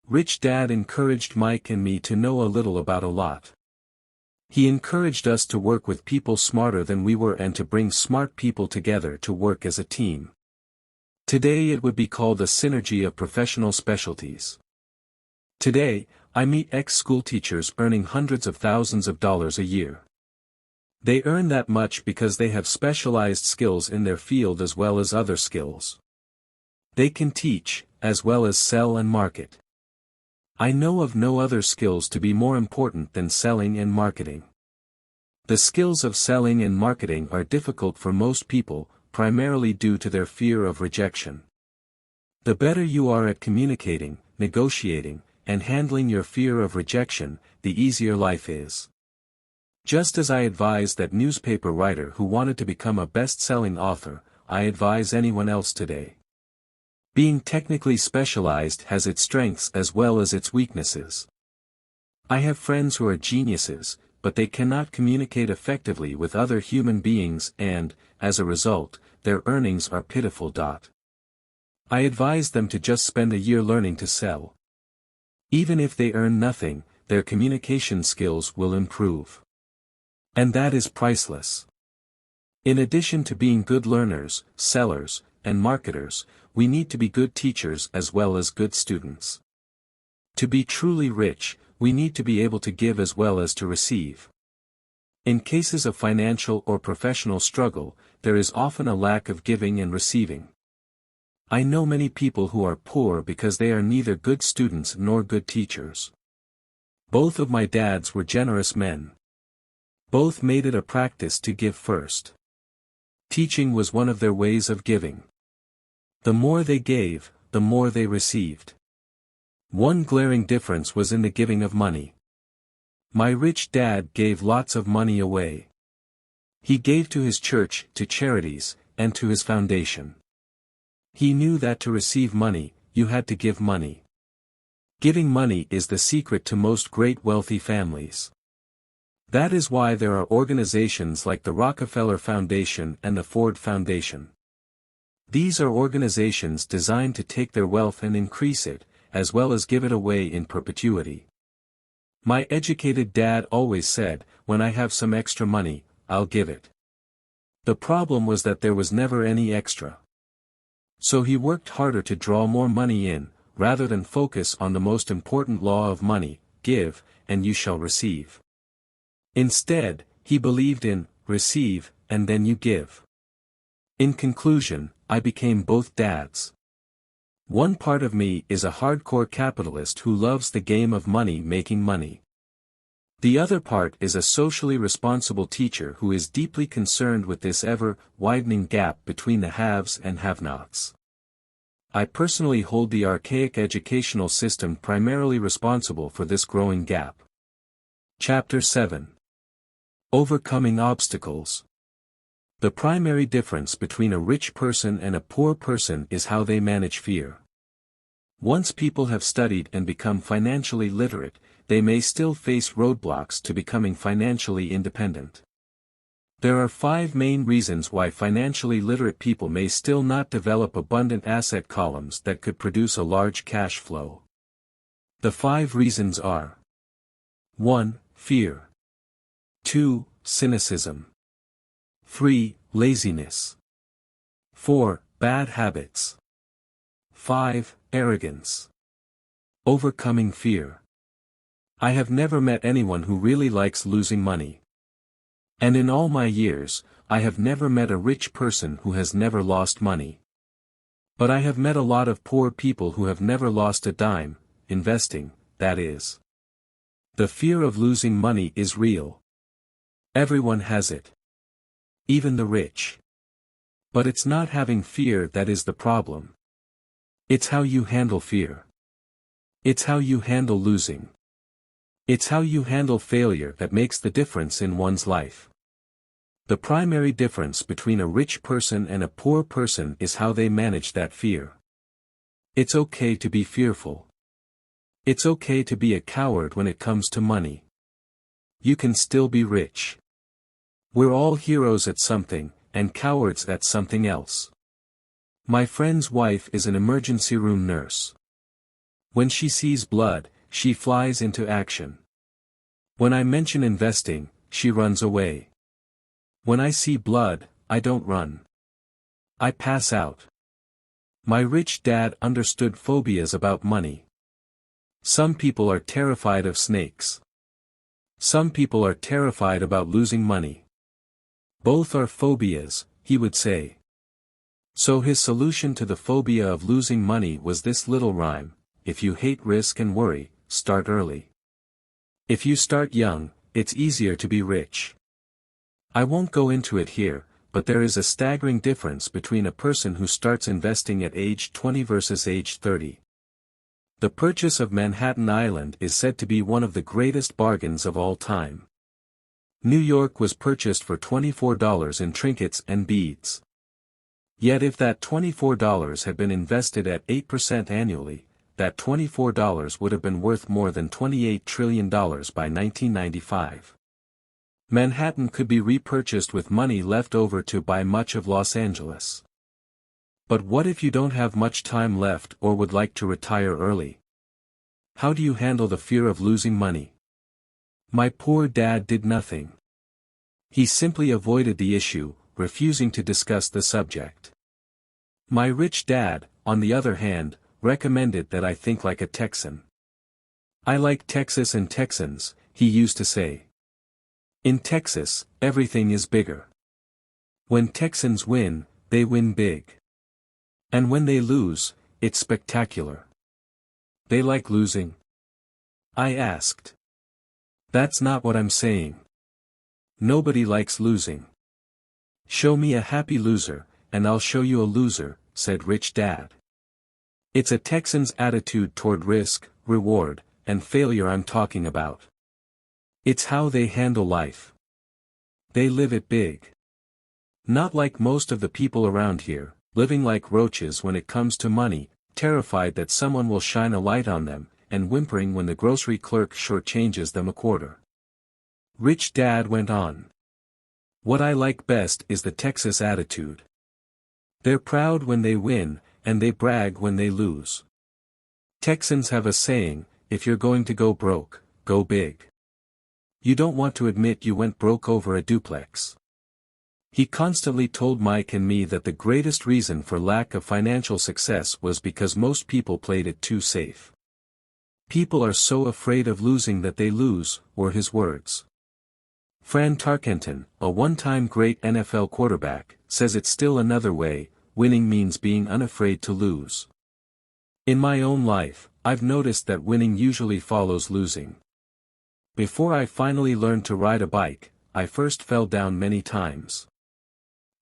Rich Dad encouraged Mike and me to know a little about a lot. He encouraged us to work with people smarter than we were and to bring smart people together to work as a team. Today it would be called a synergy of professional specialties. Today, I meet ex-school teachers earning hundreds of thousands of dollars a year. They earn that much because they have specialized skills in their field as well as other skills. They can teach, as well as sell and market. I know of no other skills to be more important than selling and marketing. The skills of selling and marketing are difficult for most people, primarily due to their fear of rejection. The better you are at communicating, negotiating, and handling your fear of rejection, the easier life is. Just as I advise that newspaper writer who wanted to become a best-selling author, I advise anyone else today. Being technically specialized has its strengths as well as its weaknesses. I have friends who are geniuses, but they cannot communicate effectively with other human beings and, as a result, their earnings are pitiful. I advise them to just spend a year learning to sell. Even if they earn nothing, their communication skills will improve. And that is priceless. In addition to being good learners, sellers, and marketers, we need to be good teachers as well as good students. To be truly rich, we need to be able to give as well as to receive. In cases of financial or professional struggle, there is often a lack of giving and receiving. I know many people who are poor because they are neither good students nor good teachers. Both of my dads were generous men. Both made it a practice to give first. Teaching was one of their ways of giving. The more they gave, the more they received. One glaring difference was in the giving of money. My rich dad gave lots of money away. He gave to his church, to charities, and to his foundation. He knew that to receive money, you had to give money. Giving money is the secret to most great wealthy families. That is why there are organizations like the Rockefeller Foundation and the Ford Foundation. These are organizations designed to take their wealth and increase it, as well as give it away in perpetuity. My educated dad always said, "When I have some extra money, I'll give it." The problem was that there was never any extra. So he worked harder to draw more money in, rather than focus on the most important law of money: give, and you shall receive. Instead, he believed in, receive, and then you give. In conclusion, I became both dads. One part of me is a hardcore capitalist who loves the game of money making money. The other part is a socially responsible teacher who is deeply concerned with this ever-widening gap between the haves and have-nots. I personally hold the archaic educational system primarily responsible for this growing gap. Chapter 7. Overcoming Obstacles. The primary difference between a rich person and a poor person is how they manage fear. Once people have studied and become financially literate, they may still face roadblocks to becoming financially independent. There are 5 main reasons why financially literate people may still not develop abundant asset columns that could produce a large cash flow. The 5 reasons are: 1. Fear. 2. Cynicism. 3. Laziness. 4. Bad habits. 5. Arrogance. Overcoming fear. I have never met anyone who really likes losing money. And in all my years, I have never met a rich person who has never lost money. But I have met a lot of poor people who have never lost a dime, investing, that is. The fear of losing money is real. Everyone has it. Even the rich. But it's not having fear that is the problem. It's how you handle fear. It's how you handle losing. It's how you handle failure that makes the difference in one's life. The primary difference between a rich person and a poor person is how they manage that fear. It's okay to be fearful. It's okay to be a coward when it comes to money. You can still be rich. We're all heroes at something, and cowards at something else. My friend's wife is an emergency room nurse. When she sees blood, she flies into action. When I mention investing, she runs away. When I see blood, I don't run. I pass out. My rich dad understood phobias about money. Some people are terrified of snakes. Some people are terrified about losing money. Both are phobias, he would say. So his solution to the phobia of losing money was this little rhyme: if you hate risk and worry, start early. If you start young, it's easier to be rich. I won't go into it here, but there is a staggering difference between a person who starts investing at age 20 versus age 30. The purchase of Manhattan Island is said to be one of the greatest bargains of all time. New York was purchased for $24 in trinkets and beads. Yet if that $24 had been invested at 8% annually, that $24 would have been worth more than $28 trillion by 1995. Manhattan could be repurchased with money left over to buy much of Los Angeles. But what if you don't have much time left or would like to retire early? How do you handle the fear of losing money? My poor dad did nothing. He simply avoided the issue, refusing to discuss the subject. My rich dad, on the other hand, recommended that I think like a Texan. I like Texas and Texans, he used to say. In Texas, everything is bigger. When Texans win, they win big. And when they lose, it's spectacular. They like losing? I asked. That's not what I'm saying. Nobody likes losing. Show me a happy loser, and I'll show you a loser, said Rich Dad. It's a Texan's attitude toward risk, reward, and failure I'm talking about. It's how they handle life. They live it big. Not like most of the people around here, living like roaches when it comes to money, terrified that someone will shine a light on them, and whimpering when the grocery clerk shortchanges them a quarter. Rich Dad went on. What I like best is the Texas attitude. They're proud when they win, and they brag when they lose. Texans have a saying, if you're going to go broke, go big. You don't want to admit you went broke over a duplex. He constantly told Mike and me that the greatest reason for lack of financial success was because most people played it too safe. People are so afraid of losing that they lose, were his words. Fran Tarkenton, a one-time great NFL quarterback, says it's still another way, winning means being unafraid to lose. In my own life, I've noticed that winning usually follows losing. Before I finally learned to ride a bike, I first fell down many times.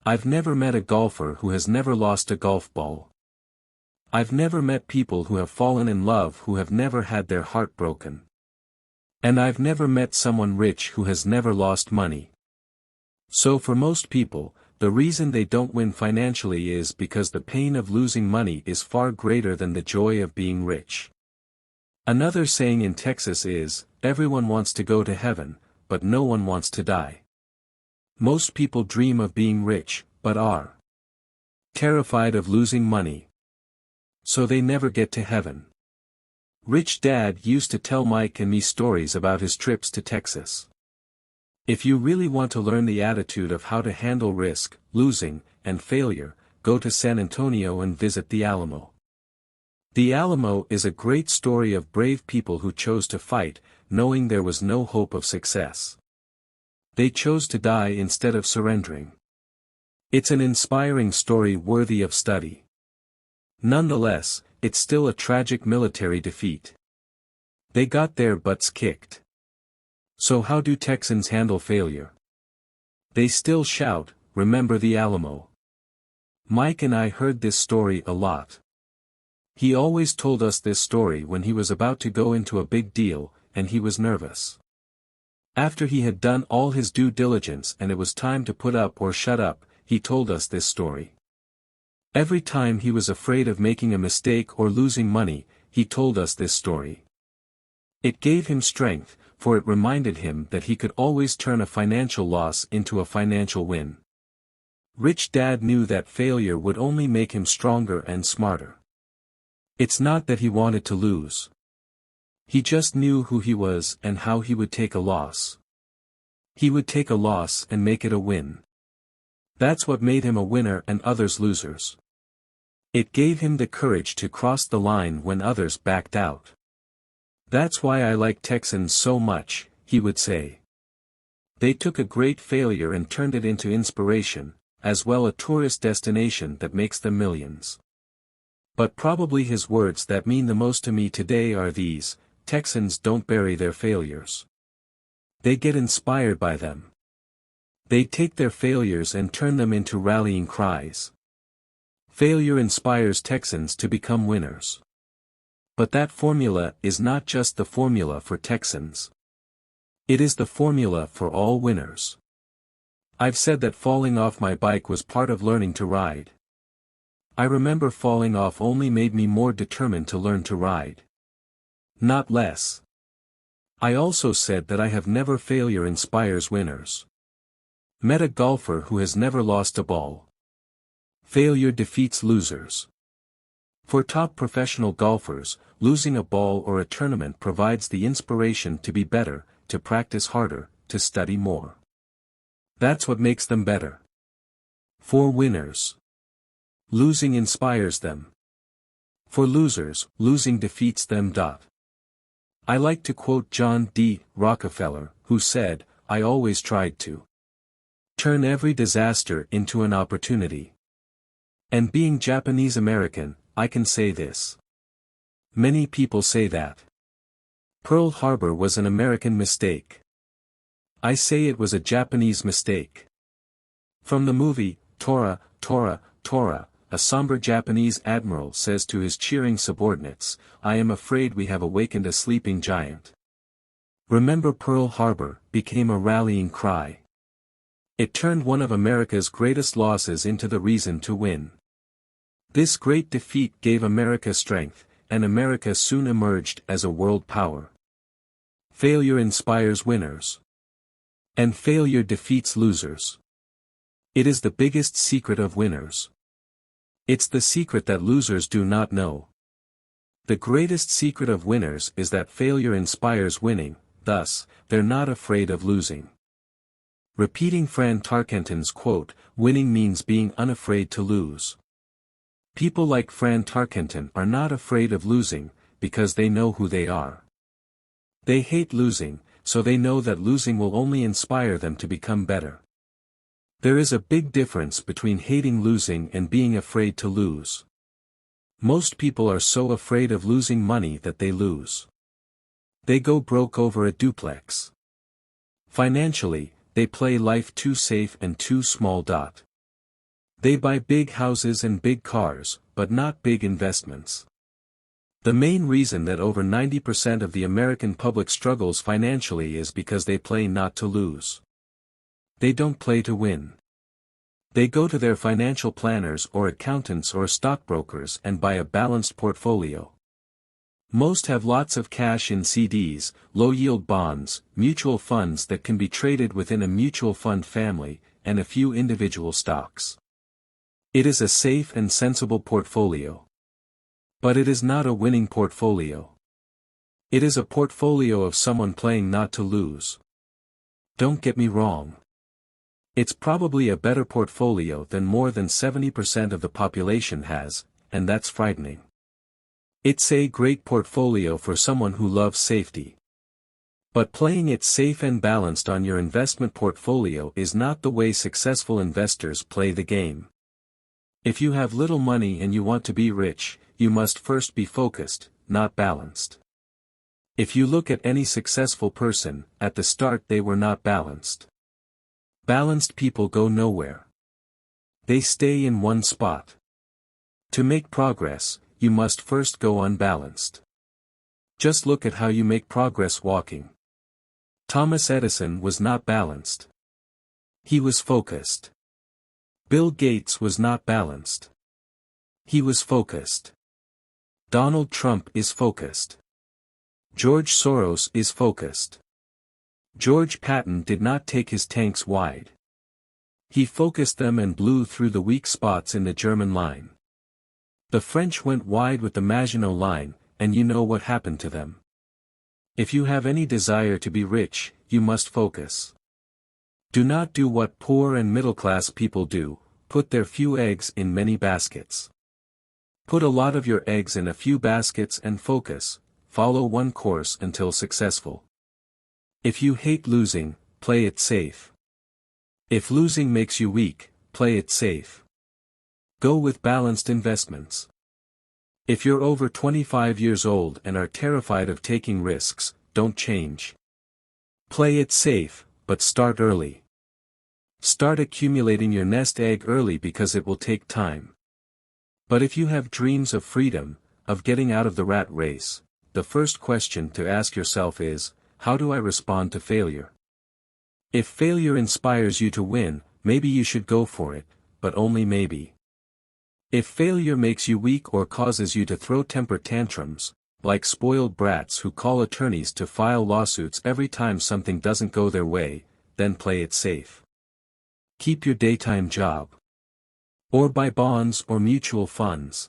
I've never met a golfer who has never lost a golf ball. I've never met people who have fallen in love who have never had their heart broken. And I've never met someone rich who has never lost money. So for most people, the reason they don't win financially is because the pain of losing money is far greater than the joy of being rich. Another saying in Texas is, everyone wants to go to heaven, but no one wants to die. Most people dream of being rich, but are terrified of losing money. So they never get to heaven. Rich Dad used to tell Mike and me stories about his trips to Texas. If you really want to learn the attitude of how to handle risk, losing, and failure, go to San Antonio and visit the Alamo. The Alamo is a great story of brave people who chose to fight, knowing there was no hope of success. They chose to die instead of surrendering. It's an inspiring story worthy of study. Nonetheless, it's still a tragic military defeat. They got their butts kicked. So how do Texans handle failure? They still shout, "Remember the Alamo." Mike and I heard this story a lot. He always told us this story when he was about to go into a big deal, and he was nervous. After he had done all his due diligence and it was time to put up or shut up, he told us this story. Every time he was afraid of making a mistake or losing money, he told us this story. It gave him strength, for it reminded him that he could always turn a financial loss into a financial win. Rich Dad knew that failure would only make him stronger and smarter. It's not that he wanted to lose. He just knew who he was and how he would take a loss. He would take a loss and make it a win. That's what made him a winner and others losers. It gave him the courage to cross the line when others backed out. That's why I like Texans so much, he would say. They took a great failure and turned it into inspiration, as well a tourist destination that makes them millions. But probably his words that mean the most to me today are these: Texans don't bury their failures. They get inspired by them. They take their failures and turn them into rallying cries. Failure inspires Texans to become winners. But that formula is not just the formula for Texans. It is the formula for all winners. I've said that falling off my bike was part of learning to ride. I remember falling off only made me more determined to learn to ride. Not less. I also said that I have never failure inspires winners. Met a golfer who has never lost a ball. Failure defeats losers. For top professional golfers, losing a ball or a tournament provides the inspiration to be better, to practice harder, to study more. That's what makes them better. For winners, losing inspires them. For losers, losing defeats them. I like to quote John D. Rockefeller, who said, I always tried to turn every disaster into an opportunity. And being Japanese American, I can say this. Many people say that Pearl Harbor was an American mistake. I say it was a Japanese mistake. From the movie, Tora, Tora, Tora, a somber Japanese admiral says to his cheering subordinates, "I am afraid we have awakened a sleeping giant." Remember Pearl Harbor became a rallying cry. It turned one of America's greatest losses into the reason to win. This great defeat gave America strength, and America soon emerged as a world power. Failure inspires winners. And failure defeats losers. It is the biggest secret of winners. It's the secret that losers do not know. The greatest secret of winners is that failure inspires winning, thus, they're not afraid of losing. Repeating Fran Tarkenton's quote, winning means being unafraid to lose. People like Fran Tarkenton are not afraid of losing, because they know who they are. They hate losing, so they know that losing will only inspire them to become better. There is a big difference between hating losing and being afraid to lose. Most people are so afraid of losing money that they lose. They go broke over a duplex. Financially, they play life too safe and too small. They buy big houses and big cars, but not big investments. The main reason that over 90% of the American public struggles financially is because they play not to lose. They don't play to win. They go to their financial planners or accountants or stockbrokers and buy a balanced portfolio. Most have lots of cash in CDs, low-yield bonds, mutual funds that can be traded within a mutual fund family, and a few individual stocks. It is a safe and sensible portfolio. But it is not a winning portfolio. It is a portfolio of someone playing not to lose. Don't get me wrong. It's probably a better portfolio than more than 70% of the population has, and that's frightening. It's a great portfolio for someone who loves safety. But playing it safe and balanced on your investment portfolio is not the way successful investors play the game. If you have little money and you want to be rich, you must first be focused, not balanced. If you look at any successful person, at the start they were not balanced. Balanced people go nowhere. They stay in one spot. To make progress, you must first go unbalanced. Just look at how you make progress walking. Thomas Edison was not balanced. He was focused. Bill Gates was not balanced. He was focused. Donald Trump is focused. George Soros is focused. George Patton did not take his tanks wide. He focused them and blew through the weak spots in the German line. The French went wide with the Maginot Line, and you know what happened to them. If you have any desire to be rich, you must focus. Do not do what poor and middle-class people do, put their few eggs in many baskets. Put a lot of your eggs in a few baskets and focus, follow one course until successful. If you hate losing, play it safe. If losing makes you weak, play it safe. Go with balanced investments. If you're over 25 years old and are terrified of taking risks, don't change. Play it safe, but start early. Start accumulating your nest egg early because it will take time. But if you have dreams of freedom, of getting out of the rat race, the first question to ask yourself is, how do I respond to failure? If failure inspires you to win, maybe you should go for it, but only maybe. If failure makes you weak or causes you to throw temper tantrums, like spoiled brats who call attorneys to file lawsuits every time something doesn't go their way, then play it safe. Keep your daytime job. Or buy bonds or mutual funds.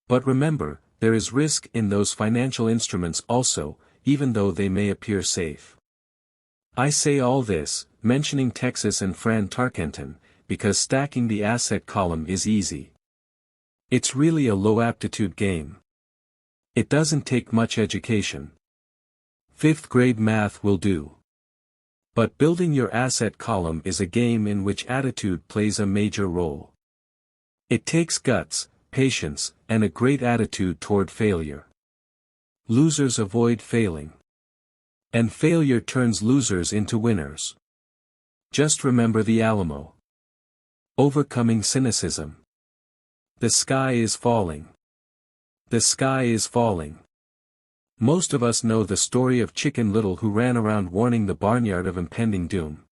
But remember, there is risk in those financial instruments also, even though they may appear safe. I say all this, mentioning Texas and Fran Tarkenton, because stacking the asset column is easy. It's really a low-aptitude game. It doesn't take much education. 5th grade math will do. But building your asset column is a game in which attitude plays a major role. It takes guts, patience, and a great attitude toward failure. Losers avoid failing. And failure turns losers into winners. Just remember the Alamo. Overcoming cynicism. The sky is falling. The sky is falling. Most of us know the story of Chicken Little who ran around warning the barnyard of impending doom.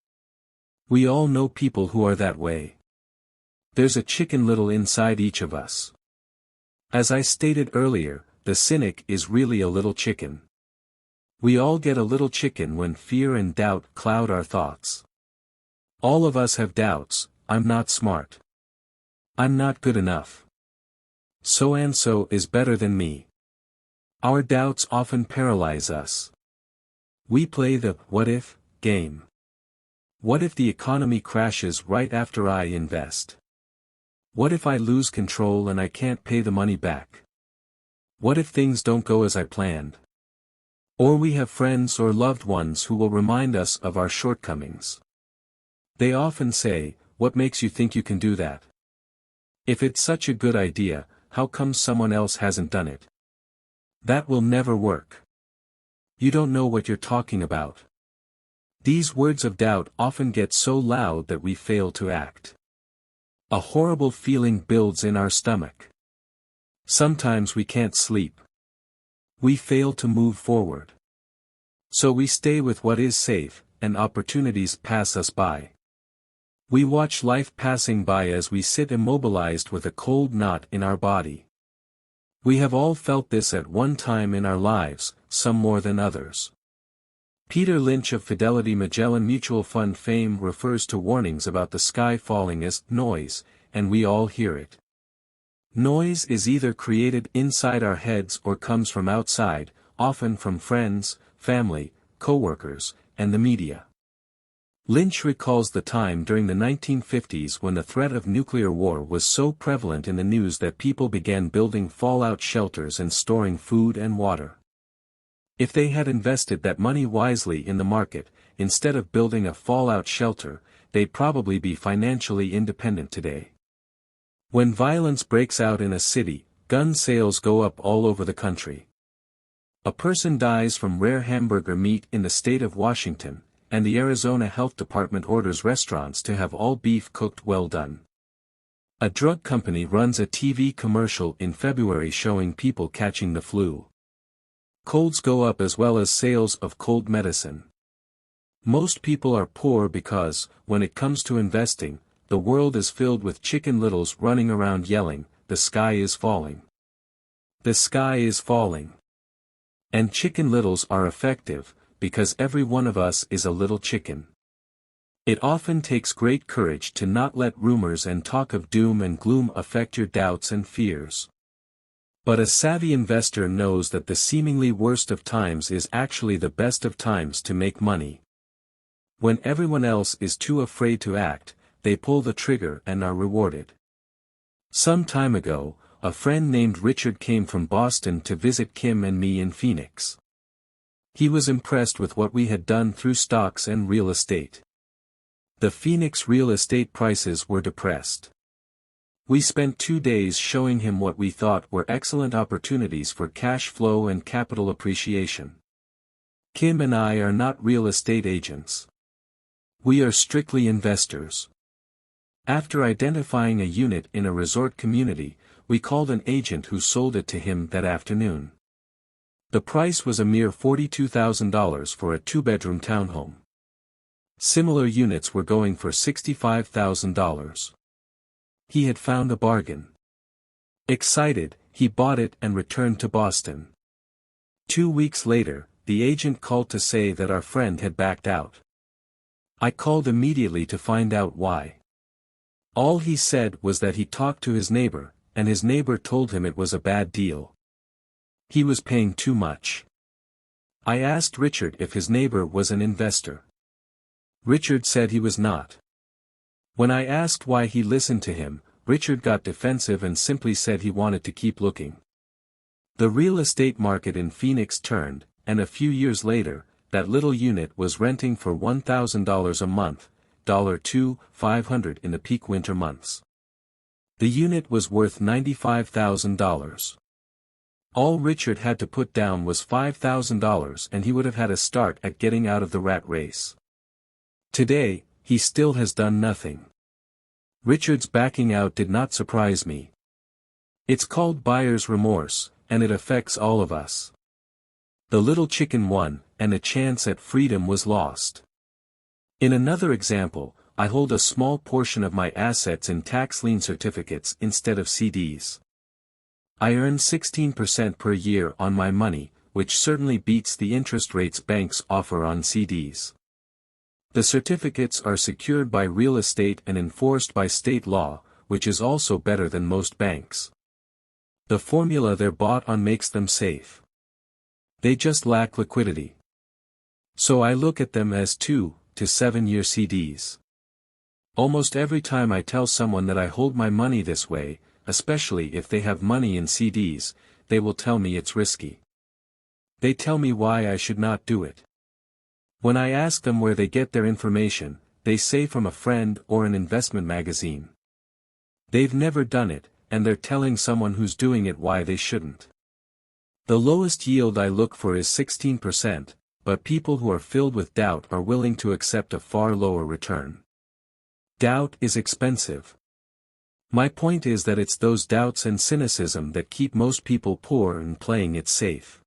We all know people who are that way. There's a Chicken Little inside each of us. As I stated earlier, the cynic is really a little chicken. We all get a little chicken when fear and doubt cloud our thoughts. All of us have doubts. I'm not smart. I'm not good enough. So-and-so is better than me. Our doubts often paralyze us. We play the what if game. What if the economy crashes right after I invest? What if I lose control and I can't pay the money back? What if things don't go as I planned? Or we have friends or loved ones who will remind us of our shortcomings. They often say, "What makes you think you can do that? If it's such a good idea, how come someone else hasn't done it? That will never work. You don't know what you're talking about." These words of doubt often get so loud that we fail to act. A horrible feeling builds in our stomach. Sometimes we can't sleep. We fail to move forward. So we stay with what is safe, and opportunities pass us by. We watch life passing by as we sit immobilized with a cold knot in our body. We have all felt this at one time in our lives, some more than others. Peter Lynch of Fidelity Magellan Mutual Fund fame refers to warnings about the sky falling as noise, and we all hear it. Noise is either created inside our heads or comes from outside, often from friends, family, co-workers, and the media. Lynch recalls the time during the 1950s when the threat of nuclear war was so prevalent in the news that people began building fallout shelters and storing food and water. If they had invested that money wisely in the market, instead of building a fallout shelter, they'd probably be financially independent today. When violence breaks out in a city, gun sales go up all over the country. A person dies from rare hamburger meat in the state of Washington, and the Arizona Health Department orders restaurants to have all beef cooked well done. A drug company runs a TV commercial in February showing people catching the flu. Colds go up as well as sales of cold medicine. Most people are poor because, when it comes to investing, the world is filled with Chicken Littles running around yelling, "The sky is falling. The sky is falling." And Chicken Littles are effective, because every one of us is a little chicken. It often takes great courage to not let rumors and talk of doom and gloom affect your doubts and fears. But a savvy investor knows that the seemingly worst of times is actually the best of times to make money. When everyone else is too afraid to act, they pull the trigger and are rewarded. Some time ago, a friend named Richard came from Boston to visit Kim and me in Phoenix. He was impressed with what we had done through stocks and real estate. The Phoenix real estate prices were depressed. We spent 2 days showing him what we thought were excellent opportunities for cash flow and capital appreciation. Kim and I are not real estate agents. We are strictly investors. After identifying a unit in a resort community, we called an agent who sold it to him that afternoon. The price was a mere $42,000 for a 2-bedroom townhome. Similar units were going for $65,000. He had found a bargain. Excited, he bought it and returned to Boston. 2 weeks later, the agent called to say that our friend had backed out. I called immediately to find out why. All he said was that he talked to his neighbor, and his neighbor told him it was a bad deal. He was paying too much. I asked Richard if his neighbor was an investor. Richard said he was not. When I asked why he listened to him, Richard got defensive and simply said he wanted to keep looking. The real estate market in Phoenix turned, and a few years later, that little unit was renting for $1,000 a month, $2,500 in the peak winter months. The unit was worth $95,000. All Richard had to put down was $5,000 and he would have had a start at getting out of the rat race. Today, he still has done nothing. Richard's backing out did not surprise me. It's called buyer's remorse, and it affects all of us. The little chicken won, and a chance at freedom was lost. In another example, I hold a small portion of my assets in tax lien certificates instead of CDs. I earn 16% per year on my money, which certainly beats the interest rates banks offer on CDs. The certificates are secured by real estate and enforced by state law, which is also better than most banks. The formula they're bought on makes them safe. They just lack liquidity. So I look at them as 2 to 7 year CDs. Almost every time I tell someone that I hold my money this way, especially if they have money in CDs, they will tell me it's risky. They tell me why I should not do it. When I ask them where they get their information, they say from a friend or an investment magazine. They've never done it, and they're telling someone who's doing it why they shouldn't. The lowest yield I look for is 16%, but people who are filled with doubt are willing to accept a far lower return. Doubt is expensive. My point is that it's those doubts and cynicism that keep most people poor and playing it safe.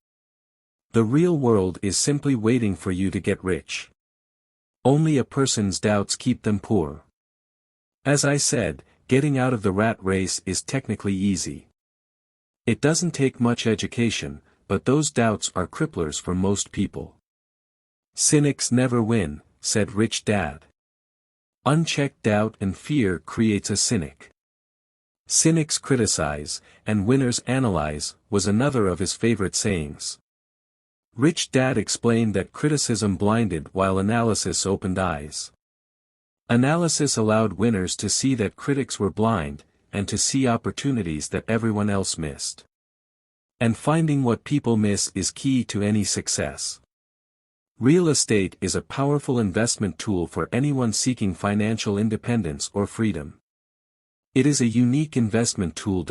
The real world is simply waiting for you to get rich. Only a person's doubts keep them poor. As I said, getting out of the rat race is technically easy. It doesn't take much education, but those doubts are cripplers for most people. Cynics never win, said Rich Dad. Unchecked doubt and fear creates a cynic. Cynics criticize, and winners analyze, was another of his favorite sayings. Rich Dad explained that criticism blinded while analysis opened eyes. Analysis allowed winners to see that critics were blind, and to see opportunities that everyone else missed. And finding what people miss is key to any success. Real estate is a powerful investment tool for anyone seeking financial independence or freedom. It is a unique investment tool.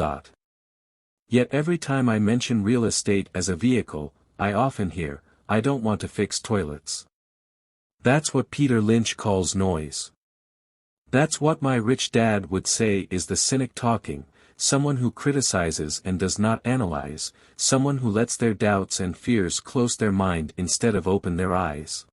Yet every time I mention real estate as a vehicle, I often hear, "I don't want to fix toilets." That's what Peter Lynch calls noise. That's what my rich dad would say is the cynic talking, someone who criticizes and does not analyze, someone who lets their doubts and fears close their mind instead of open their eyes.